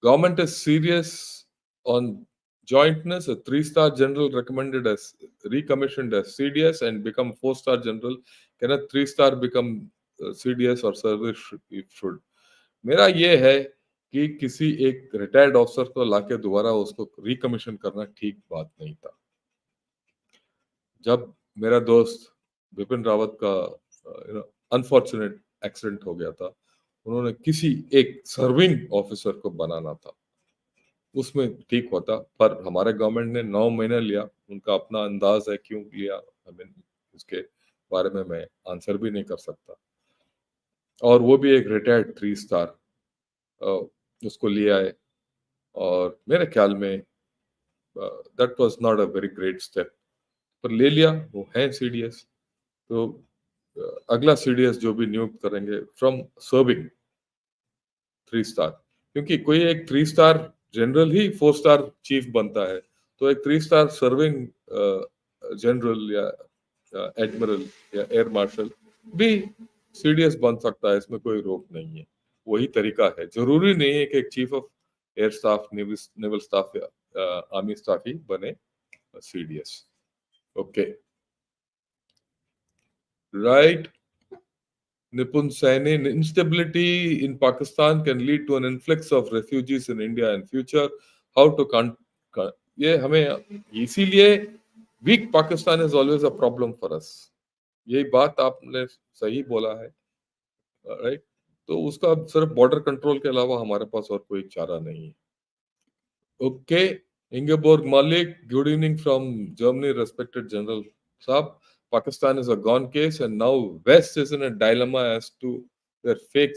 A: Government is serious on jointness. A 3-star general recommended as recommissioned as CDS and become 4-star general. Can a 3-star become CDS or service should? मेरा ये है कि किसी एक रिटायर्ड ऑफिसर को लाके दोबारा उसको रिकमीशन करना ठीक बात नहीं था। जब मेरा दोस्त बिपिन रावत का अनफॉर्चुनेट एक्सीडेंट हो गया था, उन्होंने किसी एक सर्विंग ऑफिसर को बनाना था, उसमें ठीक होता। पर हमारे गवर्नमेंट ने 9 महीने लिया। उनका अपना अंदाज है क्यों लिया, उसके बारे में मैं आंसर भी नहीं कर सकता। और वो भी एक रिटायर्ड 3 स्टार उसको ले आए, और मेरे ख्याल में that was not a very great step, पर ले लिया। वो है सीडीएस। तो अगला सीडीएस जो भी नियुक्त करेंगे फ्रॉम सर्विंग 3 स्टार, क्योंकि कोई एक 3 स्टार जनरल ही 4 स्टार चीफ बनता है, तो एक 3 स्टार सर्विंग जनरल या एडमिरल या एयर मार्शल भी सीडीएस बन सकता है। इसमें कोई रोक नहीं है। वही तरीका है। जरूरी नहीं है कि एक chief of air staff, naval staff या आर्मी स्टाफ ही बने CDS. Okay, right. Nipun Saini, instability in Pakistan can lead to an influx of refugees in India in future. How to ये हमें इसीलिए weak Pakistan is always a problem for us. यही बात आपने सही बोला है, राइट? तो उसका सिर्फ बॉर्डर कंट्रोल के अलावा हमारे पास और कोई चारा नहीं है. Okay, Ingeborg Malik, good evening from Germany, respected General Saab. Pakistan is a gone case, and now West is in a dilemma as to their fake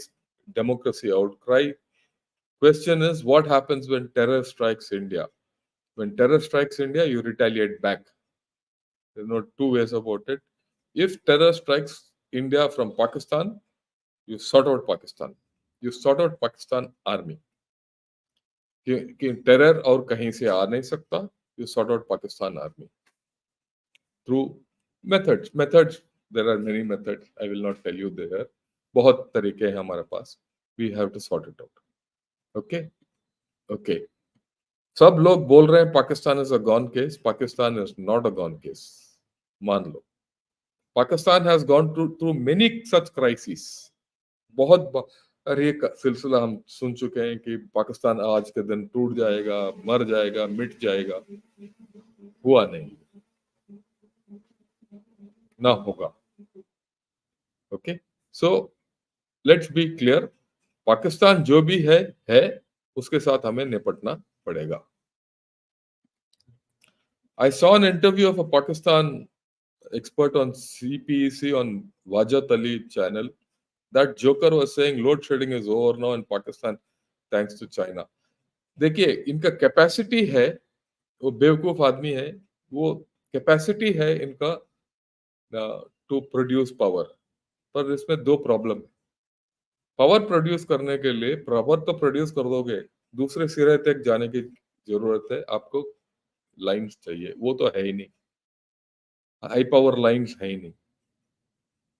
A: democracy outcry. Question is, what happens when terror strikes India? When terror strikes India, you retaliate back. There's no two ways about it. If terror strikes India from Pakistan, you sort out Pakistan. You sort out Pakistan army. कि terror और कहीं से आ नहीं सकता. You sort out Pakistan army through methods. There are many methods. I will not tell you there. बहुत तरीके हैं हमारे पास. We have to sort it out. Okay. Okay. सब लोग बोल रहे हैं Pakistan is a gone case. Pakistan is not a gone case. मान लो Pakistan has gone through many such crisis. बहुत और ये सिलसिला हम सुन चुके हैं कि पाकिस्तान आज के दिन टूट जाएगा, मर जाएगा, मिट जाएगा. हुआ नहीं, ना होगा. Okay, so let's be clear. Pakistan जो भी है उसके साथ हमें निपटना पड़ेगा. I saw an interview of a Pakistan expert on CPEC on Wajat Ali channel. That joker was saying load shedding is over now in Pakistan thanks to China. देखिए इनका कैपेसिटी है, वो बेवकूफ आदमी है, वो कैपेसिटी है इनका टू प्रोड्यूस पावर. पर इसमें दो प्रॉब्लम है. पावर प्रोड्यूस करने के लिए पावर तो प्रोड्यूस कर दोगे, दूसरे सिरे तक जाने की जरूरत है. आपको लाइंस चाहिए, वो तो है ही नहीं. हाई पावर लाइंस है ही नहीं.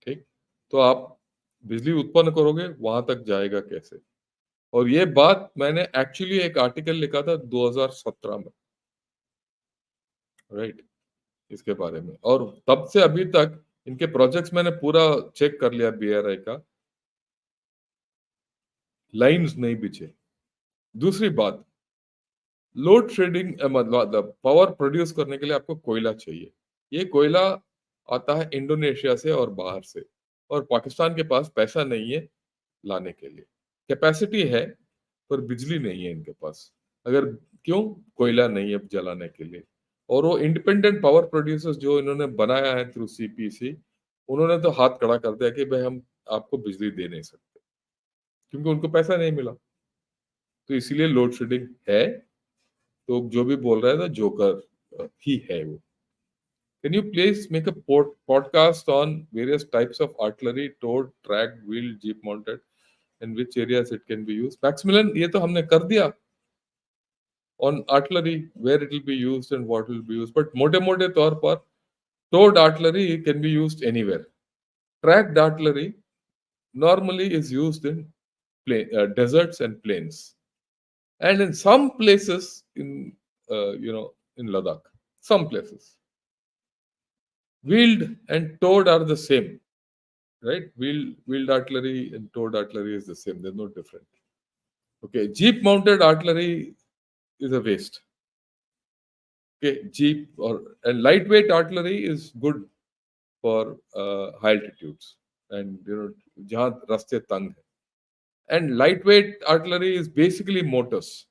A: ठीक, तो आप बिजली उत्पन्न करोगे, वहां तक जाएगा कैसे? और ये बात मैंने एक्चुअली एक आर्टिकल लिखा था 2017 में, राइट, इसके बारे में. और तब से अभी तक इनके प्रोजेक्ट्स मैंने पूरा चेक कर लिया. बीआरआई का लाइंस नहीं बिछे. दूसरी बात, लोड शेडिंग मतलब पावर प्रोड्यूस करने के लिए आपको कोयला चाहिए. ये कोयला आता है इंडोनेशिया से और बाहर से, और पाकिस्तान के पास पैसा नहीं है लाने के लिए. कैपेसिटी है पर बिजली नहीं है इनके पास. अगर क्यों? कोयला नहीं है जलाने के लिए. और वो इंडिपेंडेंट पावर प्रोड्यूसर्स जो इन्होंने बनाया है थ्रू सीपीसी, उन्होंने तो हाथ खड़ा कर दिया कि भाई हम आपको बिजली दे नहीं सकते, क्योंकि उनको पैसा नहीं मिला. तो इसीलिए लोड शेडिंग है. तो जो भी बोल रहा है ना जोकर ही है वो. Can you please make a podcast on various types of artillery, towed, tracked, wheeled, jeep mounted, and which areas it can be used? Maximilian, ये तो हमने कर दिया on artillery, where it will be used and what will be used. But मोटे-मोटे तौर पर towed artillery can be used anywhere. Tracked artillery normally is used in deserts and plains, and in some places in in Ladakh, some places. Wheeled and towed are the same, right? Wheeled artillery and towed artillery is the same. There's no difference. Okay, jeep mounted artillery is a waste. Okay, jeep and lightweight artillery is good for high altitudes and जहाँ रास्ते तंग है. And lightweight artillery is basically mortars.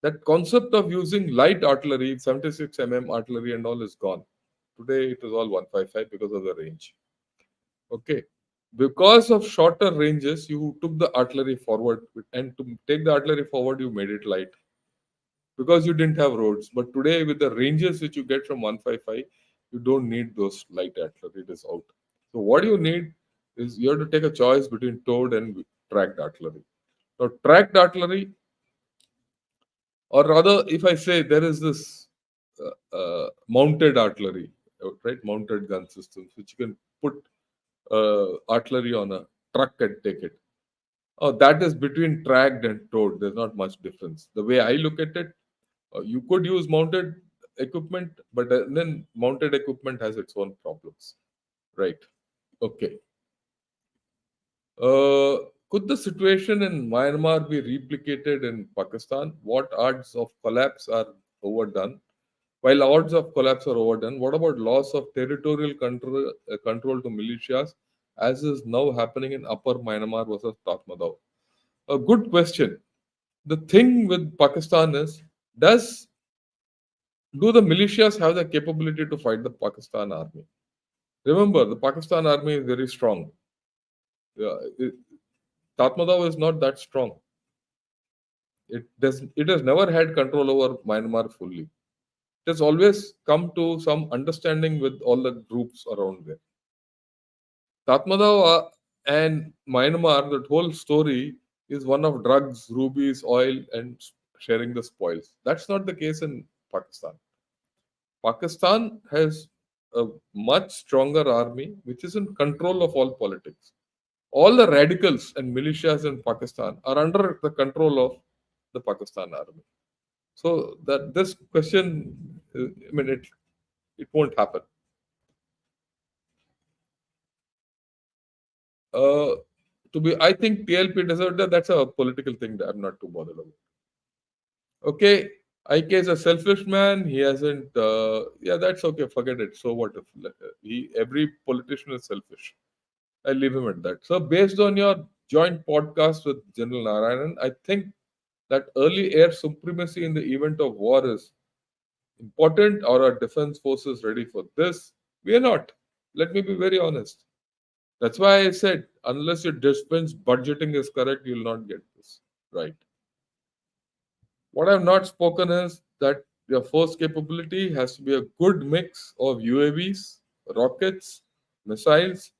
A: That concept of using light artillery, 76 artillery and all is gone. Today it is all 155 because of the range. Okay. Because of shorter ranges, you took the artillery forward, and to take the artillery forward, you made it light because you didn't have roads. But today, with the ranges which you get from 155, you don't need those light artillery. It is out. So what you need is you have to take a choice between towed and tracked artillery. Now, tracked artillery, or rather, if I say there is this mounted artillery, right, mounted gun systems, which you can put artillery on a truck and take it. Oh, that is between tracked and towed. There's not much difference. The way I look at it, you could use mounted equipment, but then mounted equipment has its own problems, right? Okay. Uh, could the situation in Myanmar be replicated in Pakistan? What odds of collapse are overdone? While odds of collapse are overdone, what about loss of territorial control to militias, as is now happening in Upper Myanmar versus Tatmadaw? A good question. The thing with Pakistan is, does do the militias have the capability to fight the Pakistan army? Remember, the Pakistan army is very strong. Tatmadaw is not that strong. It has never had control over Myanmar fully. It has always come to some understanding with all the groups around there. Tatmadaw and Myanmar, that whole story is one of drugs, rubies, oil, and sharing the spoils. That's not the case in Pakistan. Pakistan has a much stronger army which is in control of all politics. All the radicals and militias in Pakistan are under the control of the Pakistan army. So that this question, I mean, it won't happen. Uh, I think TLP deserved that. That's a political thing that I'm not too bothered about. Okay, IK is a selfish man. He hasn't. Yeah, that's okay. Forget it. So what if every politician is selfish? I leave him at that. So based on your joint podcast with General Narayanan, I think that early air supremacy in the event of war is important. Are our defense forces ready for this? We are not. Let me be very honest. That's why I said, unless your defense budgeting is correct, you'll not get this right. What I've not spoken is that your force capability has to be a good mix of UAVs, rockets, missiles,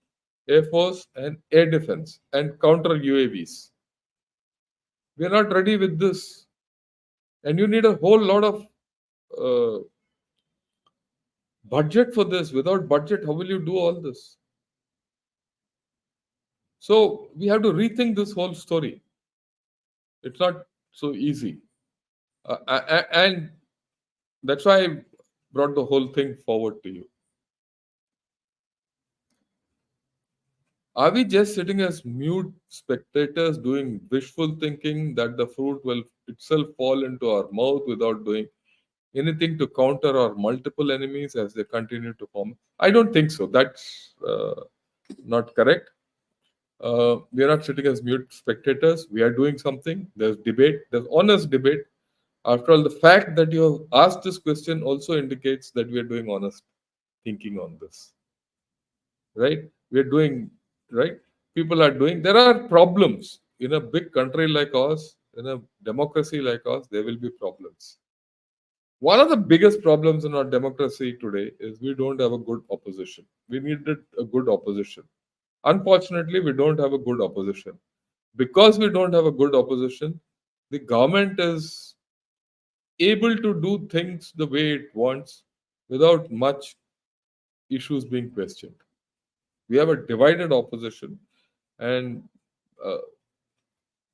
A: air force, and air defense, and counter UAVs. We are not ready with this, and you need a whole lot of uh, budget for this. Without budget, how will you do all this? So we have to rethink this whole story. It's not so easy. And that's why I brought the whole thing forward to you. Are we just sitting as mute spectators doing wishful thinking that the fruit will itself fall into our mouth without doing anything to counter our multiple enemies as they continue to form? I don't think so. That's not correct. We are not sitting as mute spectators. We are doing something. There's debate. There's honest debate. After all, the fact that you have asked this question also indicates that we are doing honest thinking on this, right? We are doing, right? People are doing. There are problems in a big country like ours, in a democracy like ours. There will be problems. One of the biggest problems in our democracy today is we don't have a good opposition. We needed a good opposition. Unfortunately, we don't have a good opposition. Because we don't have a good opposition, the government is able to do things the way it wants without much issues being questioned. We have a divided opposition, and uh,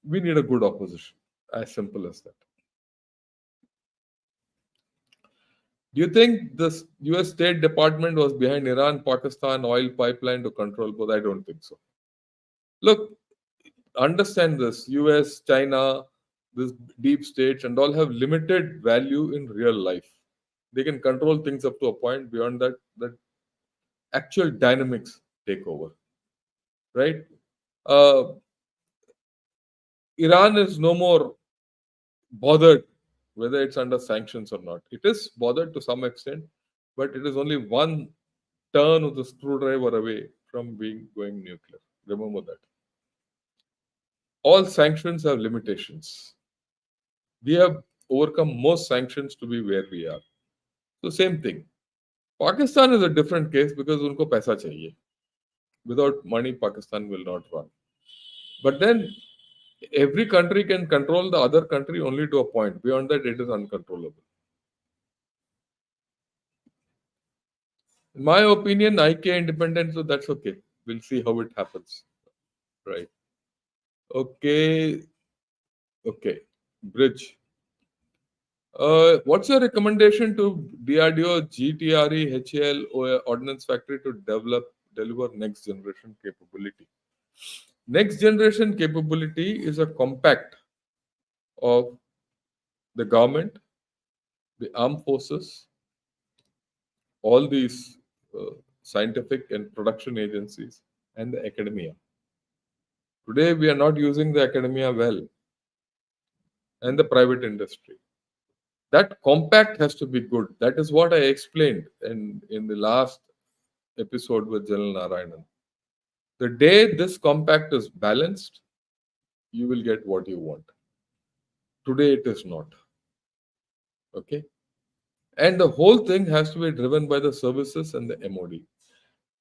A: we need a good opposition. As simple as that. Do you think the US State Department was behind Iran Pakistan oil pipeline to control both? I don't think so. Look, understand this: US, China, this deep states, and all have limited value in real life. They can control things up to a point. Beyond that, the actual dynamics take over, right? Uh, Iran is no more bothered whether it's under sanctions or not. It is bothered to some extent, but it is only one turn of the screwdriver away from being going nuclear. Remember that. All sanctions have limitations. We have overcome most sanctions to be where we are. So same thing. Pakistan is a different case because unko paisa chahiye. Without money, Pakistan will not run. But then every country can control the other country only to a point. Beyond that, it is uncontrollable. In my opinion, IK independent, so that's okay. We'll see how it happens. Right. Okay. Okay. Bridge. What's your recommendation to DRDO, GTRE, HAL, or Ordnance Factory to deliver next generation capability? Next generation capability is a compact of the government, the armed forces, all these scientific and production agencies, and the academia. Today, we are not using the academia well, and the private industry. That compact has to be good. That is what I explained in the last episode with General Narayanan. The day this compact is balanced, you will get what you want. Today, it is not. Okay? And the whole thing has to be driven by the services and the MOD.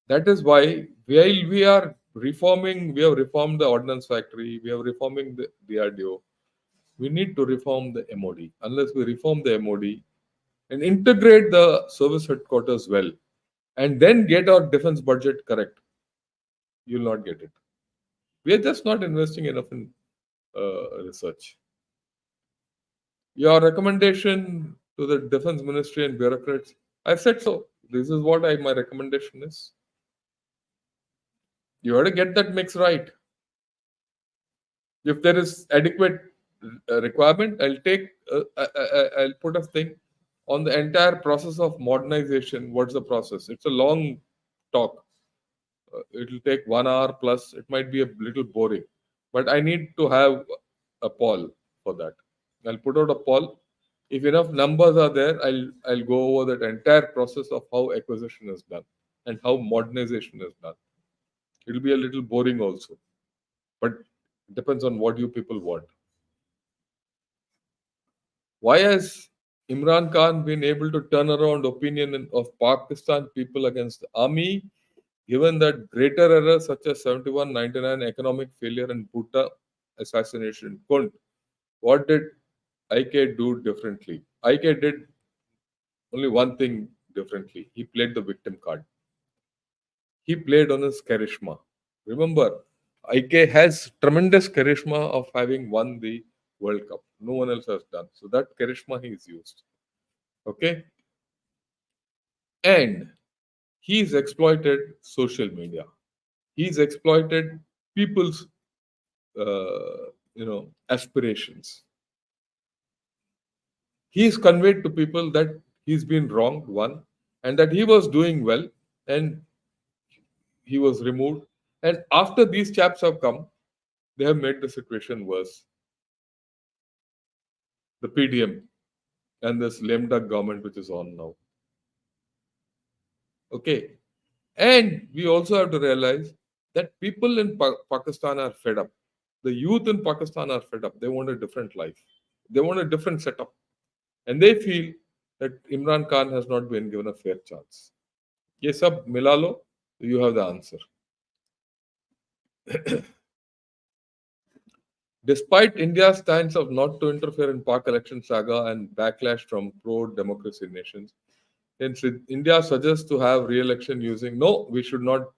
A: That is why, while we are reforming, we have reformed the ordnance factory, we have reforming the DRDO, we need to reform the MOD. Unless we reform the MOD and integrate the service headquarters well, and then get our defense budget correct, you'll not get it. We are just not investing enough in research. Your recommendation to the defense ministry and bureaucrats, I've said so. This is what my recommendation is. You have to get that mix right. If there is adequate requirement, I'll put a thing on the entire process of modernization. What's the process? It's a long talk. It will take 1 hour plus. It might be a little boring, but I need to have a poll for that. I'll put out a poll. If enough numbers are there, I'll go over that entire process of how acquisition is done and how modernization is done. It'll be a little boring also, but it depends on what you people want. Why has Imran Khan been able to turn around opinion of Pakistan people against the army, given that greater errors such as 71, 99, economic failure, and Bhutta assassination couldn't? What did IK do differently? IK did only one thing differently. He played the victim card. He played on his charisma. Remember, IK has tremendous charisma of having won the World Cup. No one else has done. So that charisma he's used. Okay? And he's exploited social media. He's exploited people's aspirations. He's conveyed to people that he's been wronged, one, and that he was doing well, and he was removed. And after these chaps have come, they have made the situation worse. The PDM and this lame duck government which is on now. Okay. And we also have to realize that people in Pakistan are fed up. The youth in Pakistan are fed up. They want a different life. They want a different setup. And they feel that Imran Khan has not been given a fair chance. Ye sab mila lo, you have the answer. Despite India's stance of not to interfere in Pak election saga and backlash from pro-democracy nations, India suggests to have re-election using no, we should not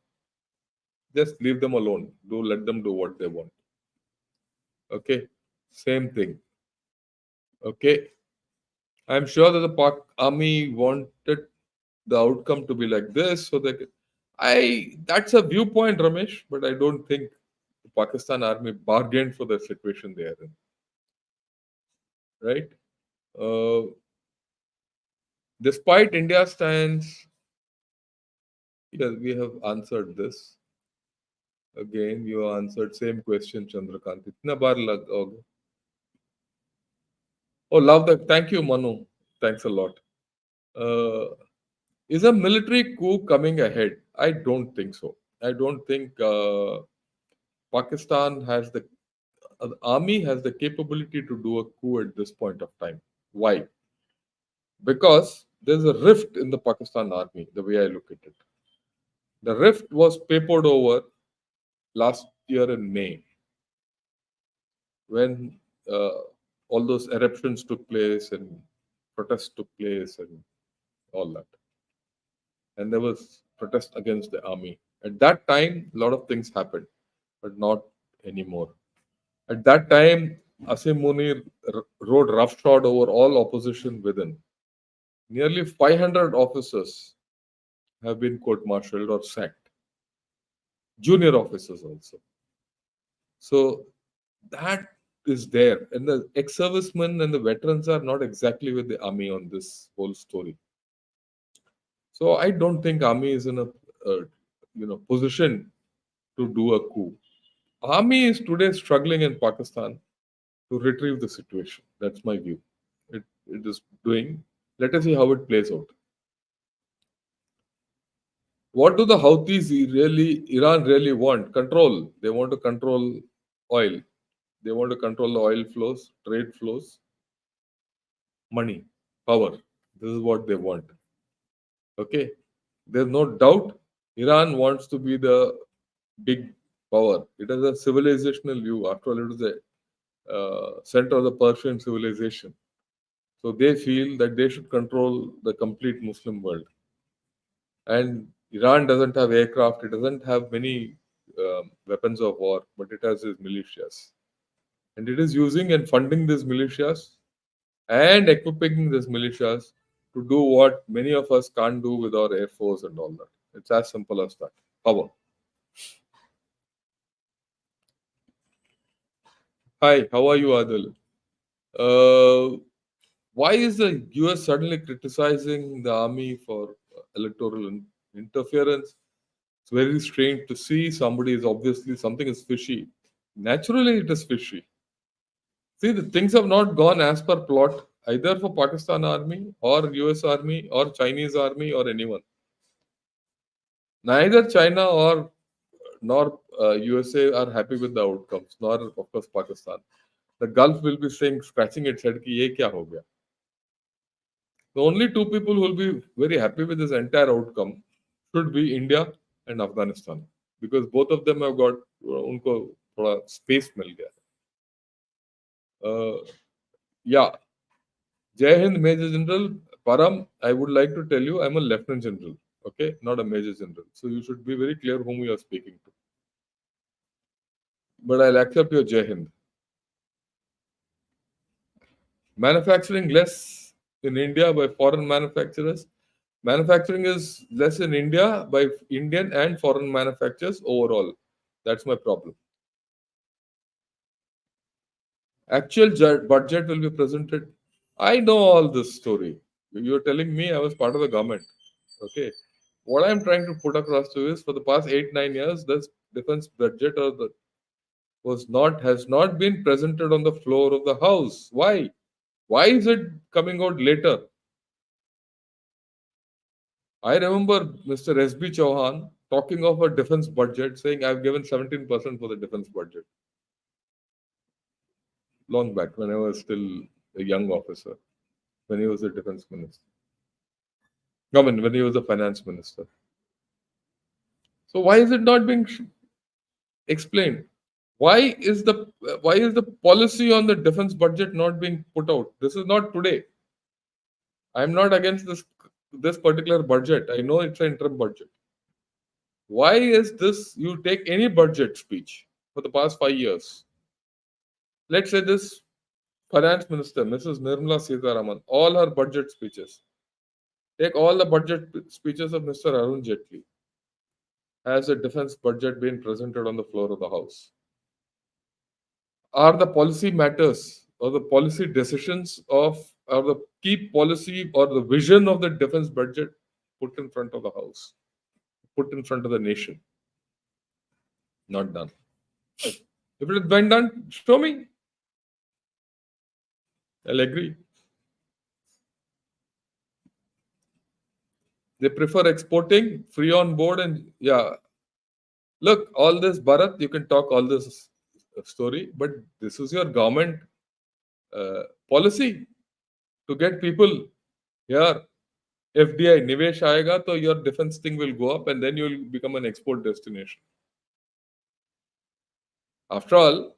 A: just leave them alone. Let them do what they want. Okay, same thing. Okay, I'm sure that the Pak army wanted the outcome to be like this, so that that's a viewpoint, Ramesh, but I don't think the Pakistan army bargained for the situation they are in. Right? Despite India's stance, yes, we have answered this. Again, you answered same question, Chandrakant. Itna bar लगाओगे? Oh, love that. Thank you, Manu. Thanks a lot. Uh, is a military coup coming ahead? I don't think so. I don't think Pakistan has the army has the capability to do a coup at this point of time. Why? Because there's a rift in the Pakistan army, the way I look at it. The rift was papered over last year in May when uh, all those eruptions took place and protests took place and all that. And there was protest against the army. At that time, a lot of things happened, but not anymore. At that time, Asim Munir rode roughshod over all opposition within. Nearly 500 officers have been court-martialed or sacked. Junior officers also. So that is there. And the ex-servicemen and the veterans are not exactly with the army on this whole story. So I don't think army is in a position to do a coup. Army is today struggling in Pakistan to retrieve the situation. That's my view. It is doing. Let us see how it plays out. What do the Houthis Iran really want? Control. They want to control oil. They want to control the oil flows, trade flows, money, power. This is what they want. Okay. There's no doubt Iran wants to be the big power. It has a civilizational view. After all, it is the center of the Persian civilization. So they feel that they should control the complete Muslim world. And Iran doesn't have aircraft, it doesn't have many weapons of war, but it has its militias. And it is using and funding these militias and equipping these militias to do what many of us can't do with our air force and all that. It's as simple as that. Power. Hi, how are you, Adil? Uh, why is the US suddenly criticizing the army for electoral interference? It's very strange to see somebody is obviously something is fishy. Naturally, it is fishy. See, the things have not gone as per plot either for Pakistan army or US army or Chinese army or anyone. Neither China or nor USA are happy with the outcomes, nor of course Pakistan. The Gulf will be saying, scratching its head, कि ये क्या हो गया? The only two people who will be very happy with this entire outcome should be India and Afghanistan, because both of them have got उनको थोड़ा space मिल गया. Yeah, Jai Hind, Major General Param. I would like to tell you, I'm a Lieutenant General, okay, not a Major General. So you should be very clear whom you are speaking to. But I'll accept your Jai Hind. Manufacturing less in India by foreign manufacturers. Manufacturing is less in India by Indian and foreign manufacturers overall. That's my problem. Actual budget will be presented. I know all this story. You're telling me I was part of the government. Okay. What I'm trying to put across to you is for the past 8-9 years, this defense budget or the was not has not been presented on the floor of the house. Why? Why is it coming out later? I remember Mr. S.B. Chauhan talking of a defense budget, saying I've given 17% for the defense budget. Long back when I was still a young officer, when he was a defense minister. I mean, when he was a finance minister. So why is it not being explained? Why is the policy on the defense budget not being put out? This is not today. I'm not against this particular budget. I know it's an interim budget. Why is this? You take any budget speech for the past 5 years. Let's say this finance minister, Mrs. Nirmala Sitharaman, all her budget speeches. Take all the budget speeches of Mr. Arun Jaitley. Has a defense budget been presented on the floor of the House? Are the policy matters or the policy decisions of or the key policy or the vision of the defense budget put in front of the House, put in front of the nation? Not done. If it has been done, show me. I'll agree. They prefer exporting, free on board, and yeah. Look, all this Bharat, you can talk all this story, but this is your government policy to get people here. FDI, Nivesh aayega, so your defense thing will go up and then you will become an export destination. After all,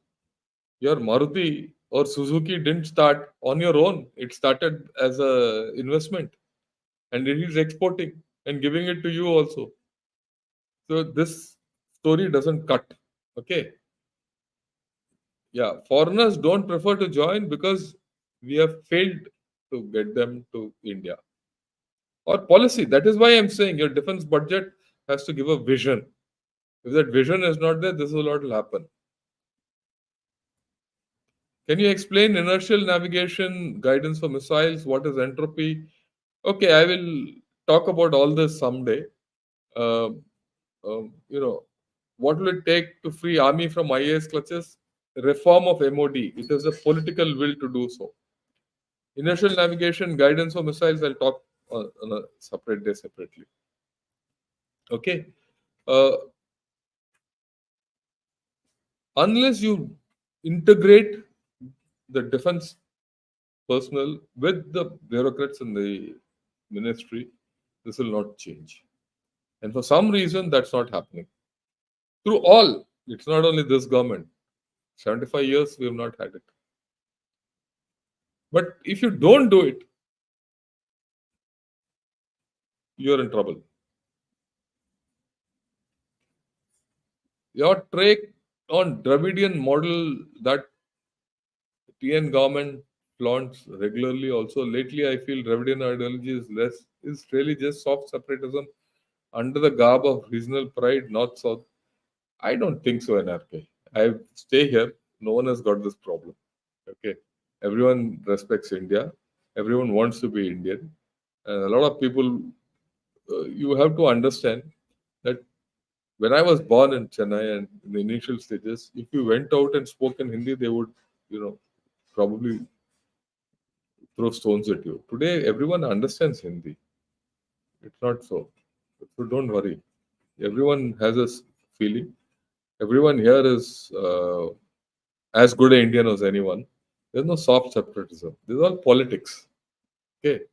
A: your Maruti or Suzuki didn't start on your own. It started as a investment and it is exporting and giving it to you also. So this story doesn't cut. Okay. Yeah. Foreigners don't prefer to join because we have failed to get them to India. Or policy. That is why I'm saying your defense budget has to give a vision. If that vision is not there, this is what will happen. Can you explain inertial navigation, guidance for missiles? What is entropy? Okay, I will talk about all this someday. Um, you know, what will it take to free army from IAS clutches? Reform of MOD. It is a political will to do so. Inertial navigation, guidance for missiles. I'll talk on a separate day separately. Okay. Uh, unless you integrate the defense personnel with the bureaucrats in the ministry, this will not change. And for some reason, that's not happening. Through all, it's not only this government. 75 years, we have not had it. But if you don't do it, you're in trouble. Your take on Dravidian model that TN government flaunts regularly also. Lately, I feel Dravidian ideology is really just soft separatism under the garb of regional pride, north-south. I don't think so, NRK. I stay here. No one has got this problem. Okay. Everyone respects India. Everyone wants to be Indian. And a lot of people, you have to understand that when I was born in Chennai and in the initial stages, if you went out and spoke in Hindi, they would, probably throw stones at you. Today, everyone understands Hindi. It's not so. So don't worry. Everyone has a feeling. Everyone here is as good an Indian as anyone. There's no soft separatism. This is all politics. Okay.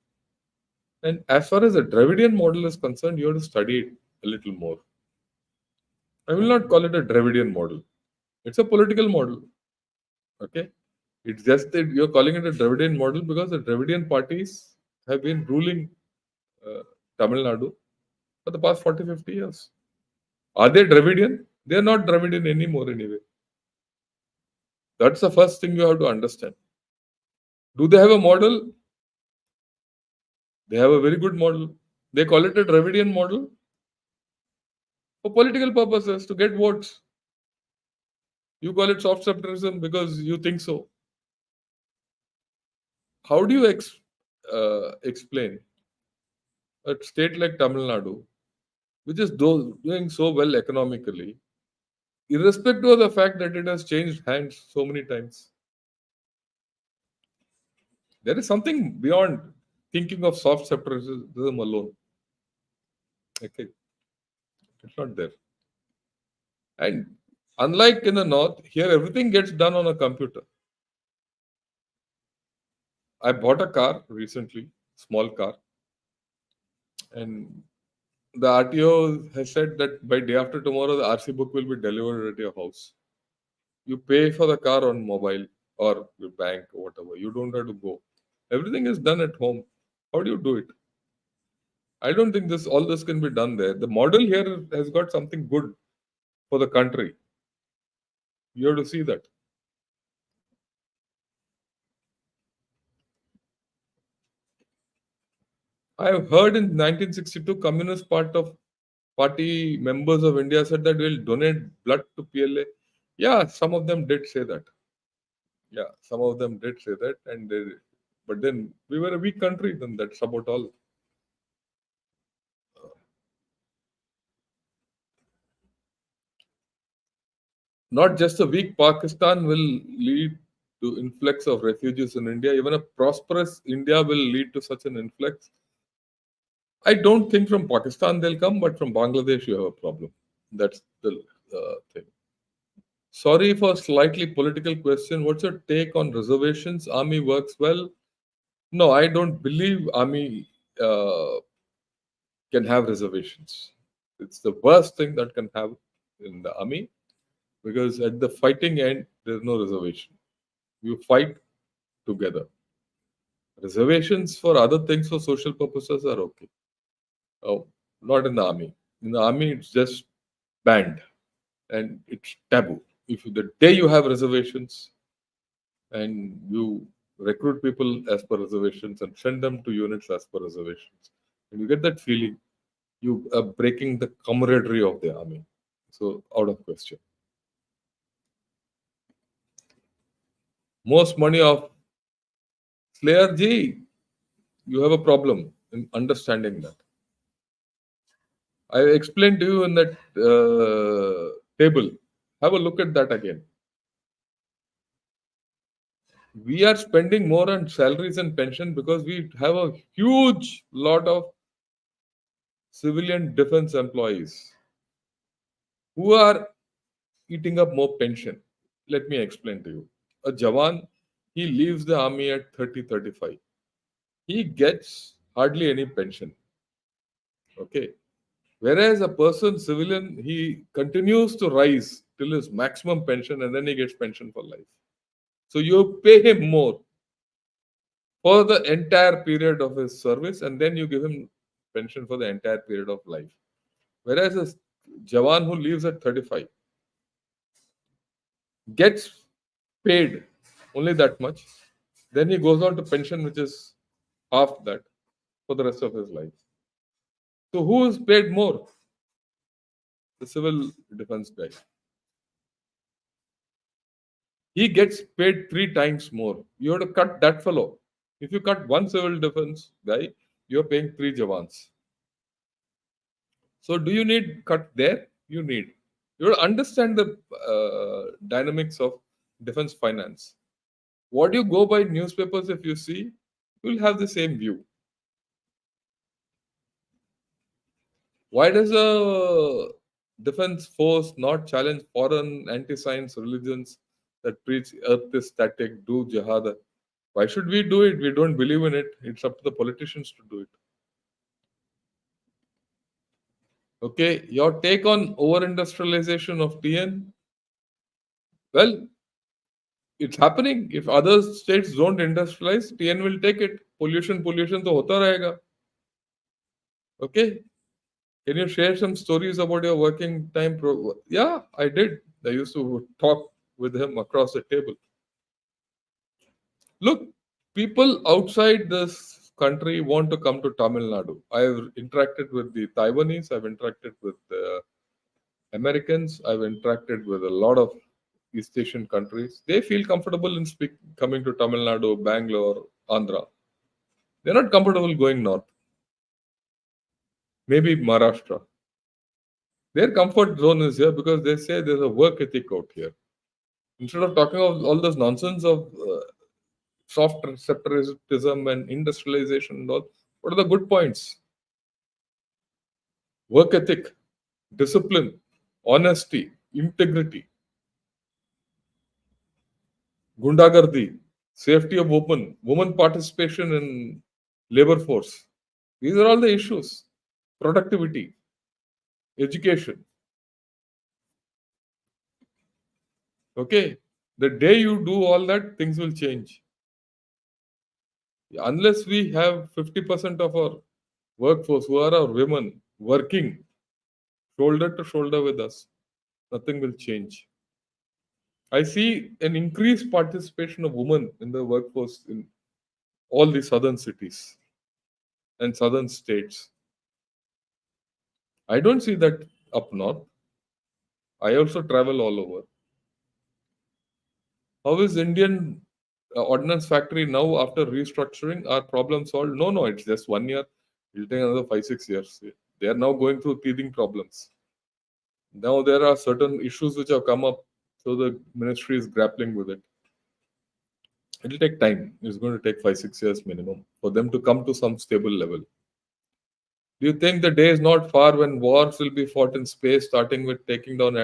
A: And as far as the Dravidian model is concerned, you have to study it a little more. I will not call it a Dravidian model. It's a political model. Okay. It's just that you're calling it a Dravidian model because the Dravidian parties have been ruling uh, Tamil Nadu for the past 40, 50 years. Are they Dravidian? They're not Dravidian anymore anyway. That's the first thing you have to understand. Do they have a model? They have a very good model. They call it a Dravidian model for political purposes to get votes. You call it soft separatism because you think so. How do you explain a state like Tamil Nadu, which is doing so well economically, irrespective of the fact that it has changed hands so many times? There is something beyond thinking of soft separatism alone. Okay, it's not there. And unlike in the north, here everything gets done on a computer. I bought a car recently, small car, and the RTO has said that by day after tomorrow, the RC book will be delivered at your house. You pay for the car on mobile or your bank or whatever. You don't have to go. Everything is done at home. How do you do it? I don't think all this can be done there. The model here has got something good for the country. You have to see that. I have heard in 1962, Communist Party members of India said that we'll donate blood to PLA. Yeah, some of them did say that. Yeah, some of them did say that, but then we were a weak country. Then that's about all. Not just a weak Pakistan will lead to influx of refugees in India. Even a prosperous India will lead to such an influx. I don't think from Pakistan they'll come, but from Bangladesh you have a problem. That's the thing. Sorry for a slightly political question. What's your take on reservations? Army works well. No, I don't believe army can have reservations. It's the worst thing that can have in the army because at the fighting end, there's no reservation. You fight together. Reservations for other things for social purposes are okay. Oh, not in the army. In the army, it's just banned and it's taboo. If the day you have reservations and you recruit people as per reservations and send them to units as per reservations, and you get that feeling, you are breaking the camaraderie of the army. So, out of question. most money of Slayer G, you have a problem in understanding that. I explained to you in that table. Have a look at that again. We are spending more on salaries and pension because we have a huge lot of civilian defense employees who are eating up more pension. Let me explain to you. A Jawan, he leaves the army at 30, 35. He gets hardly any pension. Okay. Whereas a person, civilian, he continues to rise till his maximum pension and then he gets pension for life. So you pay him more for the entire period of his service and then you give him pension for the entire period of life. Whereas a Jawan who leaves at 35 gets paid only that much, then he goes on to pension, which is half that for the rest of his life. So who is paid more? The civil defense guy. He gets paid 3 times more. You have to cut that fellow. If you cut one civil defense guy, you're paying 3 Jawans. So do you need cut there? You need. You have to understand the dynamics of defense finance. What you go by newspapers, if you see, you'll have the same view. Why does a defense force not challenge foreign anti-science religions that preach earth is static, do jihad? Why should we do it? We don't believe in it. It's up to the politicians to do it. Okay, your take on over-industrialization of TN? Well, it's happening. If other states don't industrialize, TN will take it. Pollution तो होता रहेगा. Okay, can you share some stories about your working time? Yeah, I did. I used to talk with him across the table. Look, people outside this country want to come to Tamil Nadu. I've interacted with the Taiwanese, I've interacted with the Americans, I've interacted with a lot of East Asian countries. They feel comfortable in coming to Tamil Nadu, Bangalore, Andhra. They're not comfortable going north. Maybe Maharashtra. Their comfort zone is here because they say there's a work ethic out here. Instead of talking of all this nonsense of soft separatism and industrialization and all, what are the good points? Work ethic, discipline, honesty, integrity, gundagardi, safety of women participation in labor force. These are all the issues. Productivity, education. Okay. The day you do all that, things will change. Unless we have 50% of our workforce who are our women working shoulder to shoulder with us, nothing will change. I see an increased participation of women in the workforce in all the southern cities and southern states. I don't see that up north. I also travel all over. How is Indian ordnance factory now after restructuring? Are problems solved? No, it's just 1 year. It'll take another 5, 6 years. They are now going through teething problems. Now there are certain issues which have come up, so the ministry is grappling with it. It'll take time. It's going to take 5, 6 years minimum for them to come to some stable level. Do you think the day is not far when wars will be fought in space, starting with taking down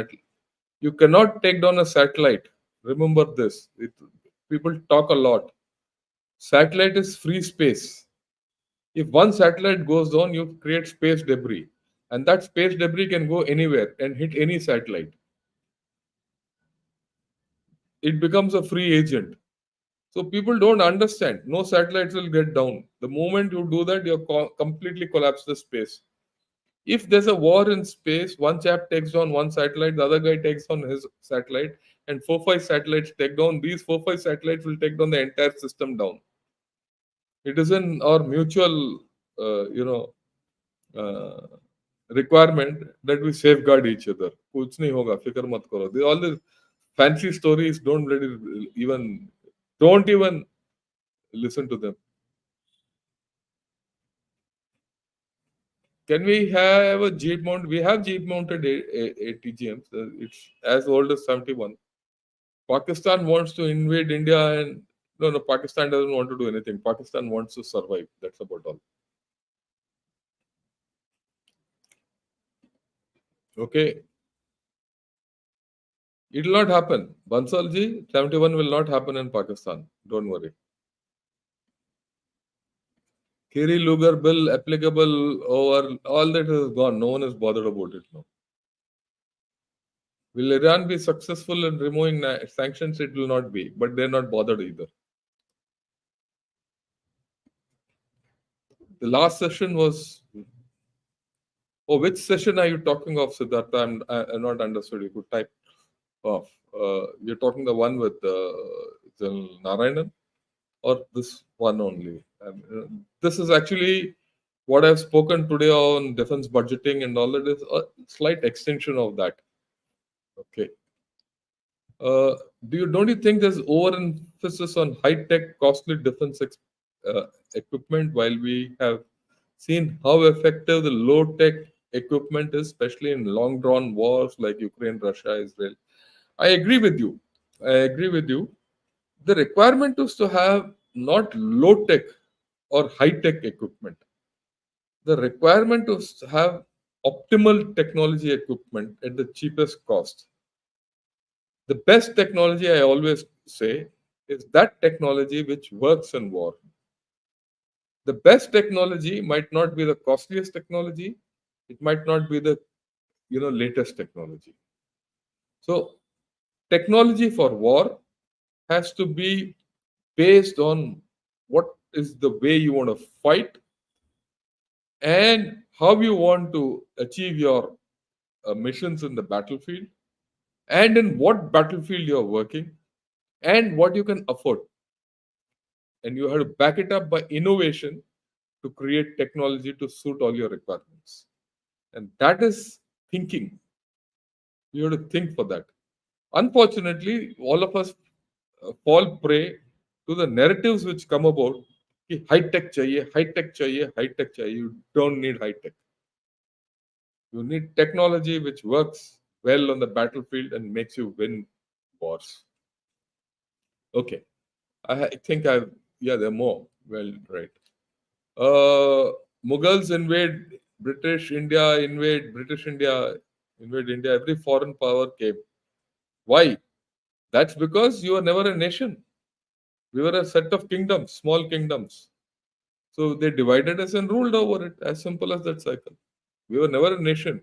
A: You cannot take down a satellite. Remember this. People talk a lot. Satellite is free space. If one satellite goes down, you create space debris. And that space debris can go anywhere and hit any satellite. It becomes a free agent. So people don't understand. No satellites will get down. The moment you do that, you completely collapse the space. If there's a war in space, one chap takes down one satellite, the other guy takes on his satellite, and 4, 5 satellites take down. These 4, 5 satellites will take down the entire system down. It is in our mutual, uh, requirement that we safeguard each other. कुछ नहीं होगा, फिक्र मत करो. All the fancy stories don't really even Don't even listen to them. Can we have a jeep mount? We have jeep mounted ATGMs. It's as old as 71. Pakistan wants to invade India, and no, Pakistan doesn't want to do anything. Pakistan wants to survive. That's about all. Okay, it will not happen. Bansalji, 71 will not happen in Pakistan. Don't worry. Kiri Lugar bill applicable over all that is gone. No one is bothered about it now. Will Iran be successful in removing sanctions? It will not be, but they're not bothered either. The last session was. Oh, which session are you talking of, Siddhartha? I'm not understood. You could type off. You're talking the one with General Narayanan, or this one only? This is actually what I've spoken today on defense budgeting and all that is a slight extension of that. Okay. Don't you think there's overemphasis on high-tech, costly defense equipment while we have seen how effective the low-tech equipment is, especially in long-drawn wars like Ukraine, Russia, Israel? I agree with you. I agree with you. The requirement is to have not low-tech or high-tech equipment. The requirement is to have optimal technology equipment at the cheapest cost. The best technology, I always say, is that technology which works in war. The best technology might not be the costliest technology. It might not be the latest technology. So technology for war has to be based on what is the way you want to fight and how you want to achieve your missions in the battlefield and in what battlefield you're working and what you can afford. And you have to back it up by innovation to create technology to suit all your requirements. And that is thinking. You have to think for that. Unfortunately, all of us fall prey to the narratives which come about कि high tech chahiye, high tech chahiye, high tech chahiye. You don't need high tech. You need technology which works well on the battlefield and makes you win wars. Okay. I think there are more. Well, right. Mughals invade British India, invade India. Every foreign power came. Why? That's because you were never a nation. We were a set of kingdoms, small kingdoms. So they divided us and ruled over it. As simple as that cycle. We were never a nation.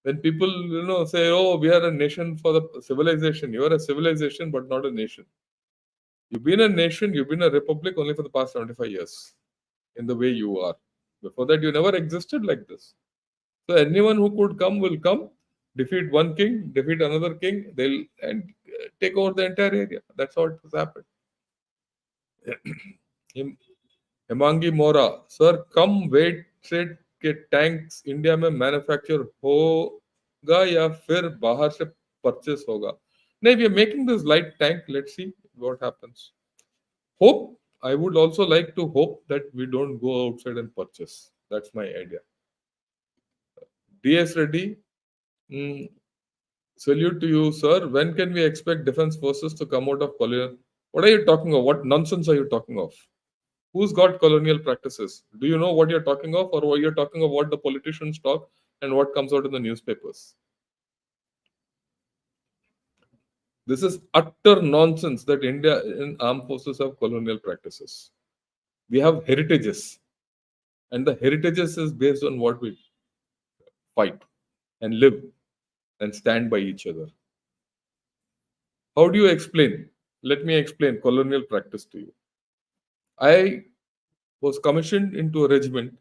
A: When people, say, "Oh, we are a nation for the civilization," you are a civilization, but not a nation. You've been a nation. You've been a republic only for the past 75 years. In the way you are. Before that, you never existed like this. So anyone who could come will come, defeat one king, defeat another king, they'll and take over the entire area. That's how it has happened. Him- Hemangi मोरा sir कम wait से के tanks India में manufacture होगा या फिर बाहर से purchase होगा नहीं we are making this light tank let's see what happens hope I would also like to hope that we don't go outside and purchase. That's my idea. DS Reddy, mm, salute to you, sir. When can we expect defense forces to come out of colonial? What are you talking of? What nonsense are you talking of? Who's got colonial practices? Do you know what you're talking of, or what you're talking of what the politicians talk and what comes out in the newspapers? This is utter nonsense that India and armed forces have colonial practices. We have heritages, and the heritages is based on what we fight and live and stand by each other. How do you explain? Let me explain colonial practice to you. I was commissioned into a regiment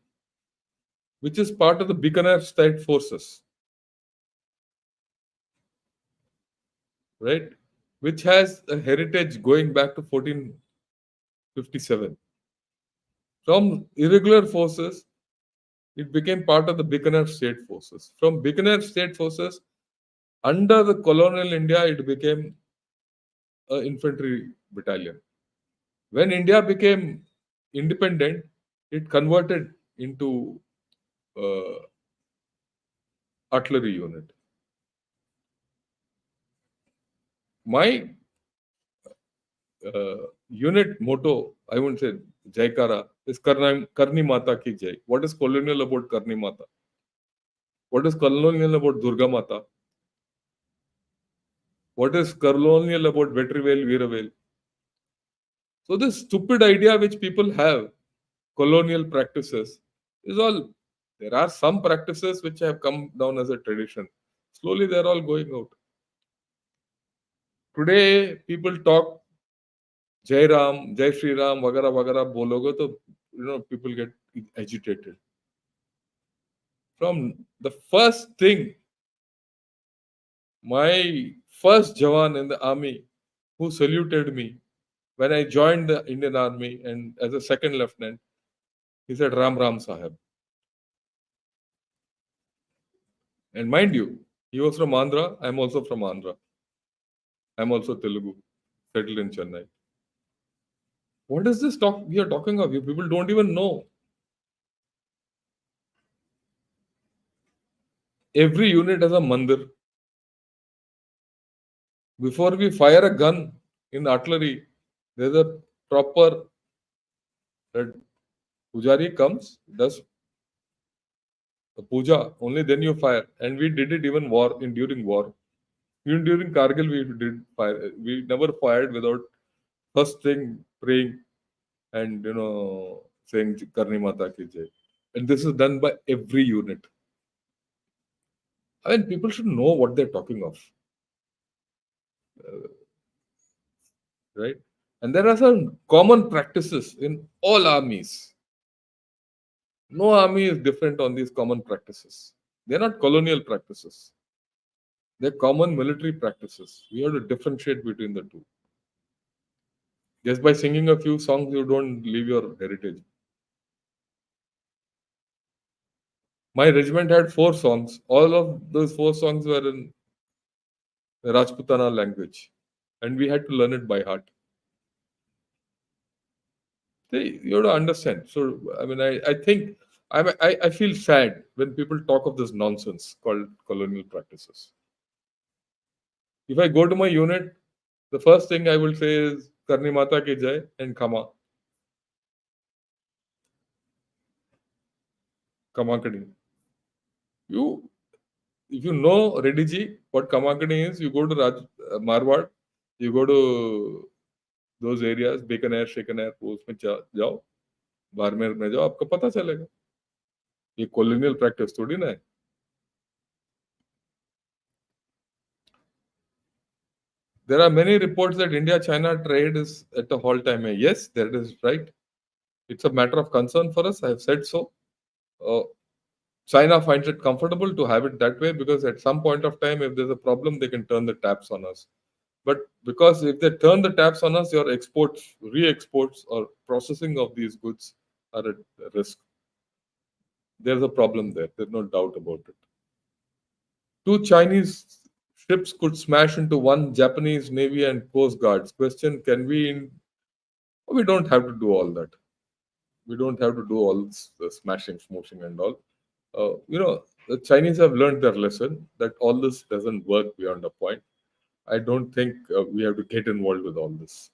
A: which is part of the Bikaner State Forces, right? Which has a heritage going back to 1457. From irregular forces, it became part of the Bikaner State Forces. From Bikaner State Forces, under the colonial India, it became an infantry battalion. When India became independent, it converted into uh, artillery unit. My unit motto, I won't say Jaikara, is Karni Mata ki Jai. What is colonial about Karni Mata? What is colonial about Durga Mata? What is colonial about Vetrivel, Veeravel? So this stupid idea which people have, colonial practices, is all. There are some practices which have come down as a tradition. Slowly they're all going out. Today people talk Jai Ram, Jai Shri Ram, वगैरह वगैरह बोलोगे तो people get agitated. From the first thing, my first Jawan in the army who saluted me when I joined the Indian Army and as a second lieutenant, he said Ram Ram Sahib. And mind you, he was from Andhra, I'm also from Andhra. I'm also Telugu, settled in Chennai. What is this talk we are talking of? You people don't even know. Every unit has a mandir. Before we fire a gun in artillery, there's a proper that pujari comes, does the puja, only then you fire. And we did it even during war. Even during Kargil, we did fire. We never fired without first thing praying and saying Karni Mata ki Jai. And this is done by every unit. I mean, people should know what they're talking of, right? And there are some common practices in all armies. No army is different on these common practices. They're not colonial practices. They're common military practices. We have to differentiate between the two. Just by singing a few songs, you don't leave your heritage. My regiment had 4 songs. All of those 4 songs were in the Rajputana language, and we had to learn it by heart. You have to understand. So, I mean, I think I feel sad when people talk of this nonsense called colonial practices. If I go to my unit, the first thing I will say is Karni Mata ki Jai and Kamakadi. You, if you know Rediji, what Kamakadi is, you go to Marwad, you go to those areas, Bikaner, Shekaner, उसमें जाओ, बारमेर में जाओ, आपको पता चलेगा. ये colonial practice थोड़ी ना है. There are many reports that India-China trade is at a all-time high. Yes, that is right. It's a matter of concern for us. I have said so. Uh, China finds it comfortable to have it that way because at some point of time, if there's a problem, they can turn the taps on us. But because if they turn the taps on us, your exports, re-exports, or processing of these goods are at risk. There's a problem there. There's no doubt about it. 2 Chinese ships could smash into one Japanese Navy and Coast Guards. Question: can we? We don't have to do all that. We don't have to do all the smashing, smooshing, and all. The Chinese have learned their lesson that all this doesn't work beyond a point. I don't think we have to get involved with all this.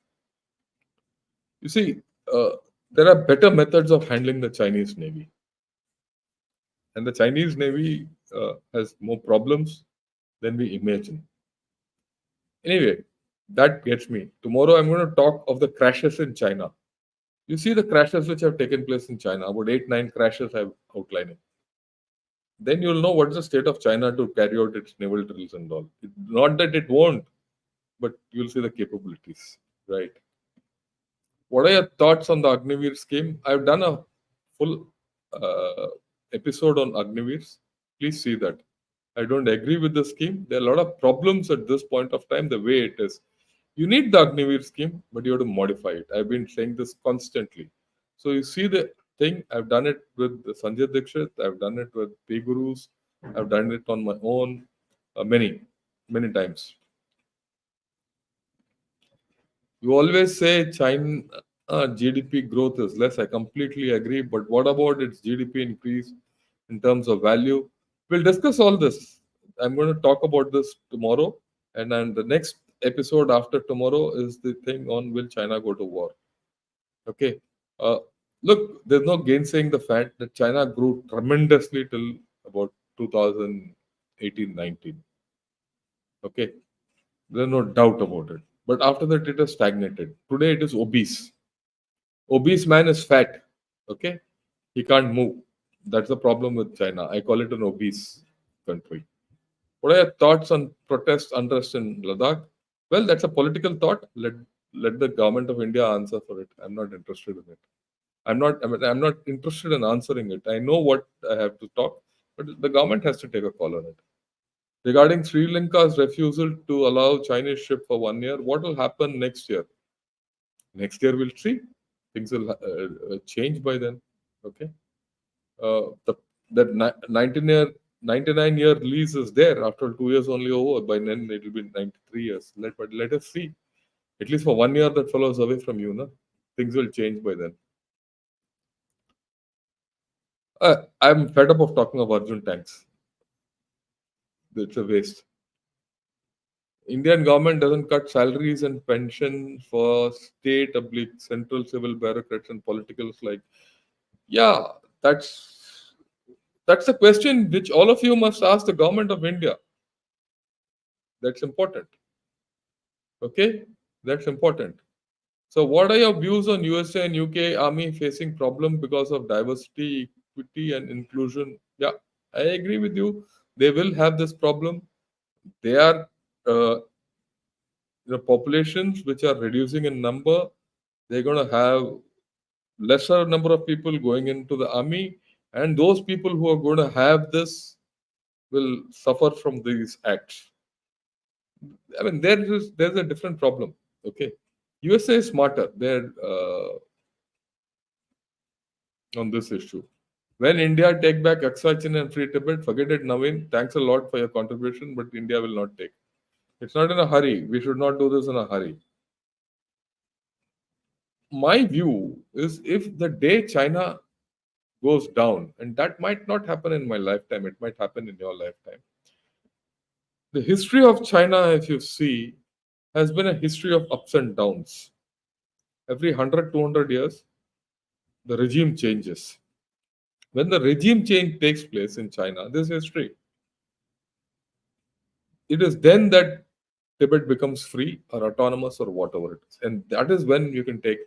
A: You see, there are better methods of handling the Chinese Navy. And the Chinese Navy has more problems than we imagine. Anyway, that gets me. Tomorrow I'm going to talk of the crashes in China. You see the crashes which have taken place in China, about 8, 9 crashes I'm outlining. Then you'll know what's the state of China to carry out its naval drills and all. Not that it won't, but you'll see the capabilities, right? What are your thoughts on the Agniveer scheme? I've done a full uh, episode on Agniveers. Please see that. I don't agree with the scheme. There are a lot of problems at this point of time, the way it is. You need the Agniveer scheme, but you have to modify it. I've been saying this constantly. So you see the thing, I've done it with Sanjay Dikshit, I've done it with P Gurus, I've done it on my own many, many times. You always say GDP growth is less. I completely agree. But what about its GDP increase in terms of value? We'll discuss all this. I'm going to talk about this tomorrow. And then the next episode after tomorrow is the thing on will China go to war? Okay. Uh, Look, there's no gainsaying the fact that China grew tremendously till about 2018-19. Okay. There's no doubt about it. But after that, it has stagnated. Today, it is obese. Obese man is fat. Okay. He can't move. That's the problem with China. I call it an obese country. What are your thoughts on protest unrest in Ladakh? Well, that's a political thought. Let the government of India answer for it. I'm not interested in it. I'm not interested in answering it. I know what I have to talk, but the government has to take a call on it. Regarding Sri Lanka's refusal to allow Chinese ship for 1 year, what will happen next year? Next year we'll see. Things will change by then. Okay. The that 99-year lease is there. After 2 years only over. By then it will be 93 years. But let us see. At least for 1 year that follows away from you, no? Things will change by then. I'm fed up of talking of Arjun tanks. It's a waste. Indian government doesn't cut salaries and pension for state oblique central civil bureaucrats and politicals like yeah, that's a question which all of you must ask the government of India. That's important. Okay? That's important. So what are your views on USA and UK army facing problem because of diversity, equity and inclusion? Yeah, I agree with you. They will have this problem. They are populations which are reducing in number. They're going to have lesser number of people going into the army, and those people who are going to have this will suffer from these acts. I mean, there's a different problem. Okay, USA is smarter. They're on this issue. When India take back Aksachin and Free Tibet, forget it, Naveen. Thanks a lot for your contribution, but India will not take. It's not in a hurry. We should not do this in a hurry. My view is if the day China goes down, and that might not happen in my lifetime, it might happen in your lifetime. The history of China, if you see, has been a history of ups and downs. Every 100, 200 years, the regime changes. When the regime change takes place in China, this history, it is then that Tibet becomes free or autonomous or whatever it is. And that is when you can take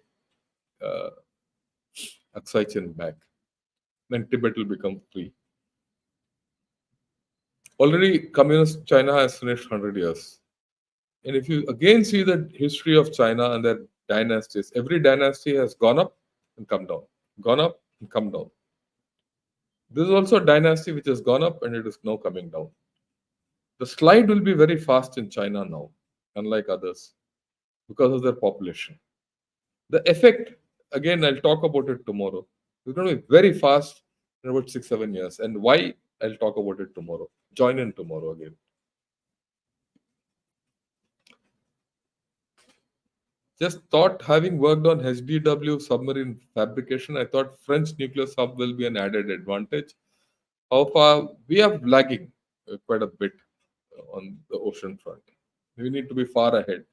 A: uh, Aksai Chin back. Then Tibet will become free. Already, communist China has finished 100 years. And if you again see the history of China and their dynasties, every dynasty has gone up and come down, gone up and come down. This is also a dynasty which has gone up and it is now coming down. The slide will be very fast in China now, unlike others, because of their population. The effect, again, I'll talk about it tomorrow. It's going to be very fast in about 6-7 years. And why? I'll talk about it tomorrow. Join in tomorrow again. Just thought, having worked on HDW submarine fabrication, I thought French nuclear sub will be an added advantage. How far we are lagging quite a bit on the ocean front. We need to be far ahead.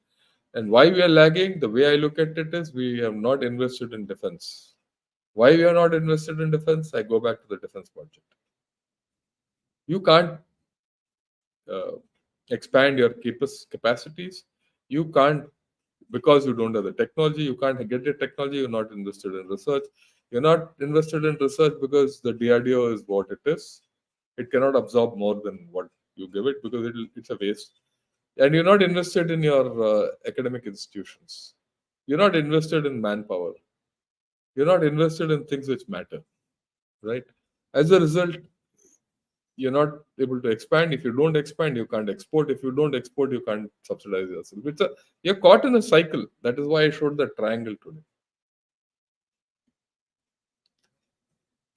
A: And why we are lagging? The way I look at it is we have not invested in defense. Why we are not invested in defense? I go back to the defense budget. You can't uh, expand your capacities. You can't because you don't have the technology. You can't get the technology. You're not invested in research. You're not invested in research because the DRDO is what it is. It cannot absorb more than what you give it because it's a waste. And you're not invested in your academic institutions. You're not invested in manpower. You're not invested in things which matter, right? As a result, you're not able to expand. If you don't expand, you can't export. If you don't export, you can't subsidize yourself. You're caught in a cycle. That is why I showed the triangle today.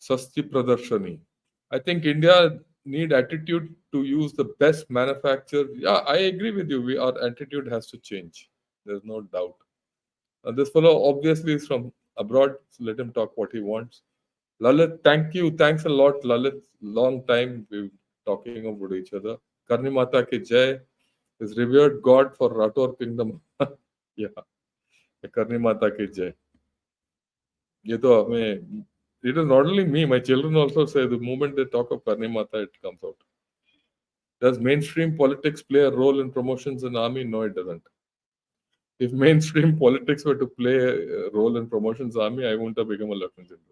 A: Sasti Pradarshani. I think India need attitude to use the best manufacturer. Yeah, I agree with you. Our attitude has to change. There's no doubt. This fellow obviously is from abroad, so let him talk what he wants. Lalit, thank you. Thanks a lot, Lalit. Long time we've talking about each other. Karni Mata ki Jai is revered God for Rator Kingdom. Yeah, Karni Mata ki Jai. ये तो हमें it is not only me, my children also say the moment they talk of Karni Mata, it comes out. Does mainstream politics play a role in promotions in army? No, it doesn't. If mainstream politics were to play a role in promotions army, I wouldn't have become a lieutenant general.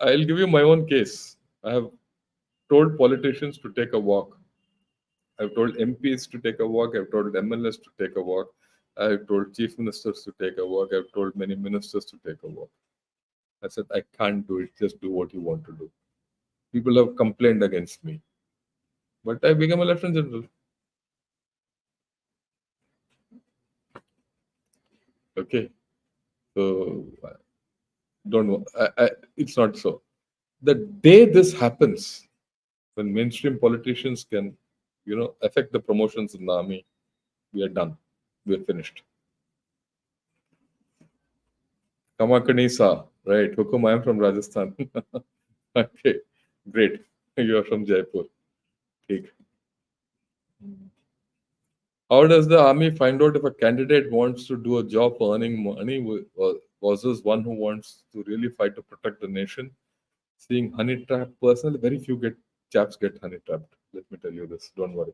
A: I'll give you my own case. I have told politicians to take a walk. I've told MPs to take a walk. I've told MLAs to take a walk. I've told chief ministers to take a walk. I've told many ministers to take a walk. I said, I can't do it. Just do what you want to do. People have complained against me. But I became a lieutenant general. Okay. So don't know. It's not so. The day this happens, when mainstream politicians can, affect the promotions in the army, we are done. We are finished. Kamakanisa, right? Hukum, I am from Rajasthan. Okay, great. You are from Jaipur. Take. How does the army find out if a candidate wants to do a job for earning money versus one who wants to really fight to protect the nation? Seeing honey trap, personally, very few chaps get honey trapped. Let me tell you this. Don't worry.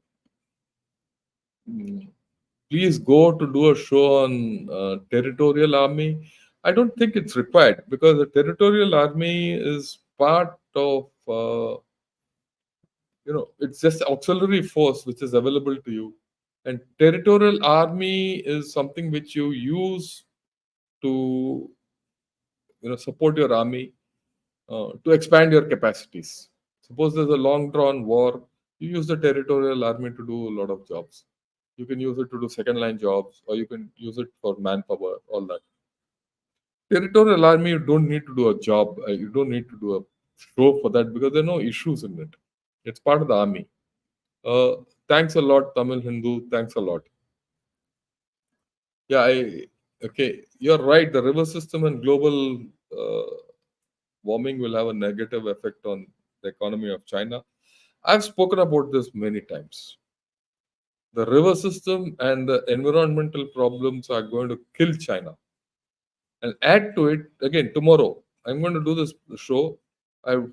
A: Please go to do a show on territorial army. I don't think it's required because the territorial army is part of, it's just auxiliary force which is available to you. And territorial army is something which you use to, support your army, to expand your capacities. Suppose there's a long drawn war, you use the territorial army to do a lot of jobs. You can use it to do second line jobs, or you can use it for manpower, all that. Territorial army, you don't need to do a job, you don't need to do a show for that because there are no issues in it. It's part of the army. Thanks a lot, Tamil Hindu. Thanks a lot. Yeah, okay. You're right. The river system and global warming will have a negative effect on the economy of China. I've spoken about this many times. The river system and the environmental problems are going to kill China. And add to it, again, tomorrow, I'm going to do this show. I've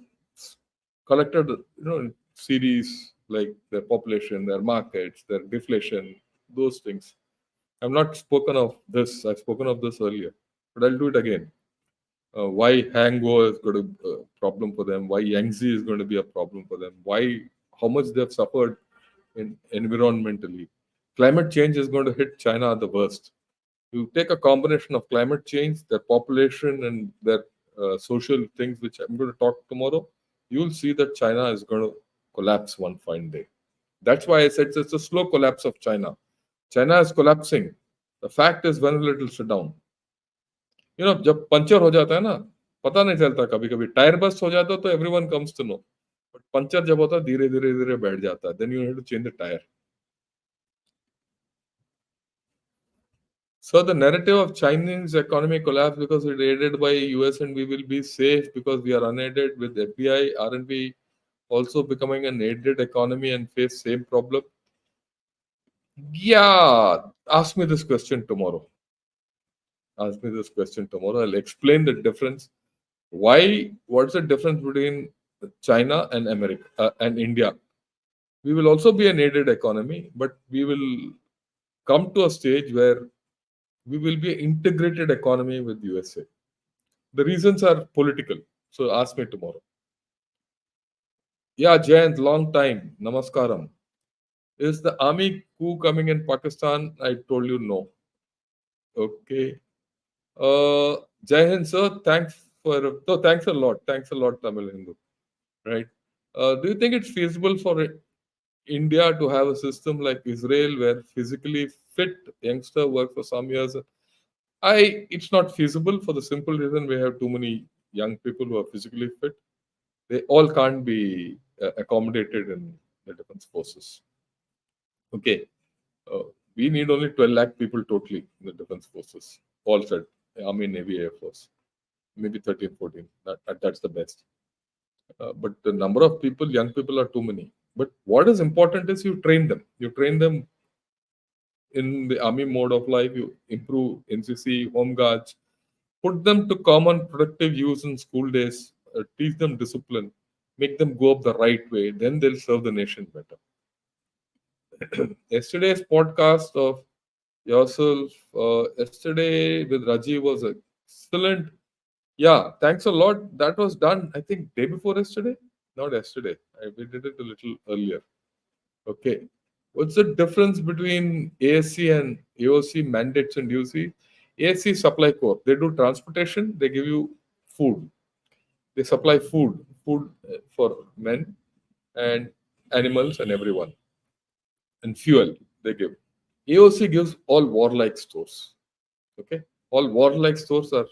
A: collected, series like their population, their markets, their deflation, those things. I've not spoken of this. I've spoken of this earlier, but I'll do it again. Why Hango is going to be a problem for them, why Yangtze is going to be a problem for them, how much they've suffered environmentally. Climate change is going to hit China at the worst. You take a combination of climate change, their population, and their social things, which I'm going to talk tomorrow, you'll see that China is going to collapse one fine day. That's why I said it's a slow collapse of China. China is collapsing. The fact is, when will it sit down? जब puncture हो जाता है ना, पता नहीं चलता, कभी कभी टायर बस्ट हो जाता तो everyone comes to know, but puncture जब होता है धीरे धीरे धीरे बैठ जाता है, then you have to change the tyre. So the narrative of Chinese economy collapse because it's aided by US and we will be safe because we are unaided with FBI. Aren't we also becoming an aided economy and face same problem? Yeah, ask me this question tomorrow. Ask me this question tomorrow. I'll explain the difference. What's the difference between China and America and India? We will also be an aided economy, but we will come to a stage where we will be an integrated economy with USA. The reasons are political. So ask me tomorrow. Yeah, Jayant, long time. Namaskaram. Is the army coup coming in Pakistan? I told you no. Okay. Jai Hind, sir. Thanks a lot. Thanks a lot, Tamil Hindu. Right. Do you think it's feasible for India to have a system like Israel where physically fit youngster work for some years? It's not feasible for the simple reason we have too many young people who are physically fit. They all can't be accommodated in the defense forces. Okay. We need only 12 lakh people totally in the defense forces, all said, Army, Navy, Air Force, maybe 13, 14. That's the best. But the number of people, young people, are too many. But what is important is you train them. You train them in the army mode of life. You improve NCC, home guards, put them to common productive use in school days, teach them discipline, make them go up the right way. Then they'll serve the nation better. Yesterday's podcast of yourself, yesterday with Rajiv was excellent. Yeah, thanks a lot. That was done, I think, day before yesterday. Not yesterday. We did it a little earlier. Okay. What's the difference between ASC and AOC mandates and UC? ASC supply corps. They do transportation. They give you food. They supply food for men and animals and everyone, and fuel they give. AOC gives all warlike stores. Okay, all warlike stores are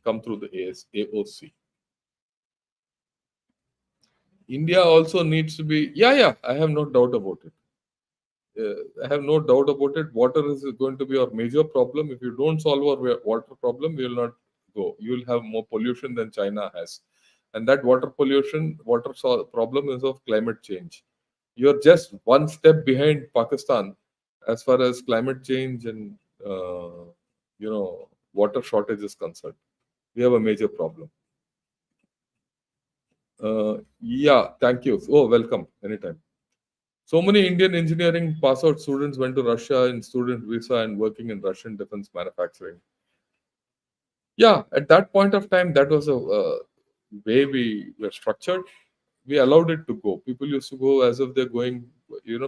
A: come through the AOC. India also needs to be. Yeah. I have no doubt about it. I have no doubt about it. Water is going to be our major problem. If you don't solve our water problem, we will not go. You will have more pollution than China has, and that problem is of climate change. You're just one step behind Pakistan as far as climate change and water shortage is concerned. We have a major problem. Yeah, thank you. Oh, welcome anytime. So many Indian engineering pass out students went to Russia in student visa and working in Russian defense manufacturing. Yeah, at that point of time, that was a way we were structured. We allowed it to go. People used to go as if they're going,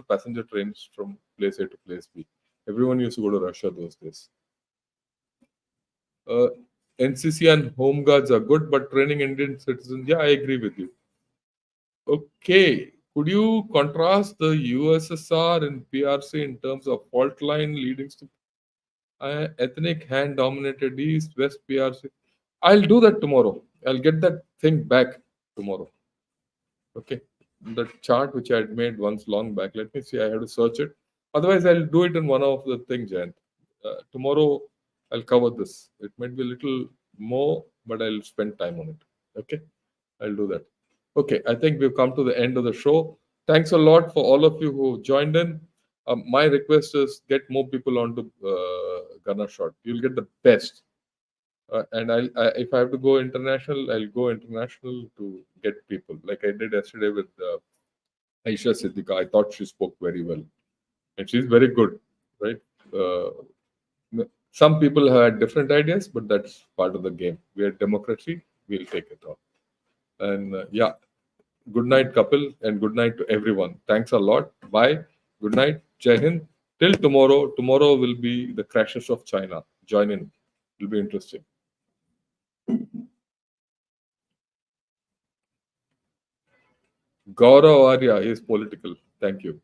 A: passenger trains from place A to place B. Everyone used to go to Russia those days. Uh, NCC and home guards are good, but training Indian citizens, yeah, I agree with you. Okay. Could you contrast the USSR and PRC in terms of fault line leading to ethnic hand dominated East, West PRC? I'll do that tomorrow. I'll get that thing back tomorrow. Okay. The chart which I had made once long back. Let me see. I have to search it. Otherwise, I'll do it in one of the things, Jan. Tomorrow, I'll cover this. It might be a little more, but I'll spend time on it. Okay. I'll do that. Okay, I think we've come to the end of the show. Thanks a lot for all of you who joined in. My request is get more people onto Gunner Shot. You'll get the best. And if I have to go international, I'll go international to get people. Like I did yesterday with Aisha Siddiqa. I thought she spoke very well. And she's very good, right? Uh, some people have had different ideas, but that's part of the game. We are democracy. We'll take it on. And yeah, good night, Kapil, and good night to everyone. Thanks a lot. Bye. Good night. Jai Hind. Till tomorrow. Tomorrow will be the crashes of China. Join in. It'll be interesting. Gaurav Arya is political. Thank you.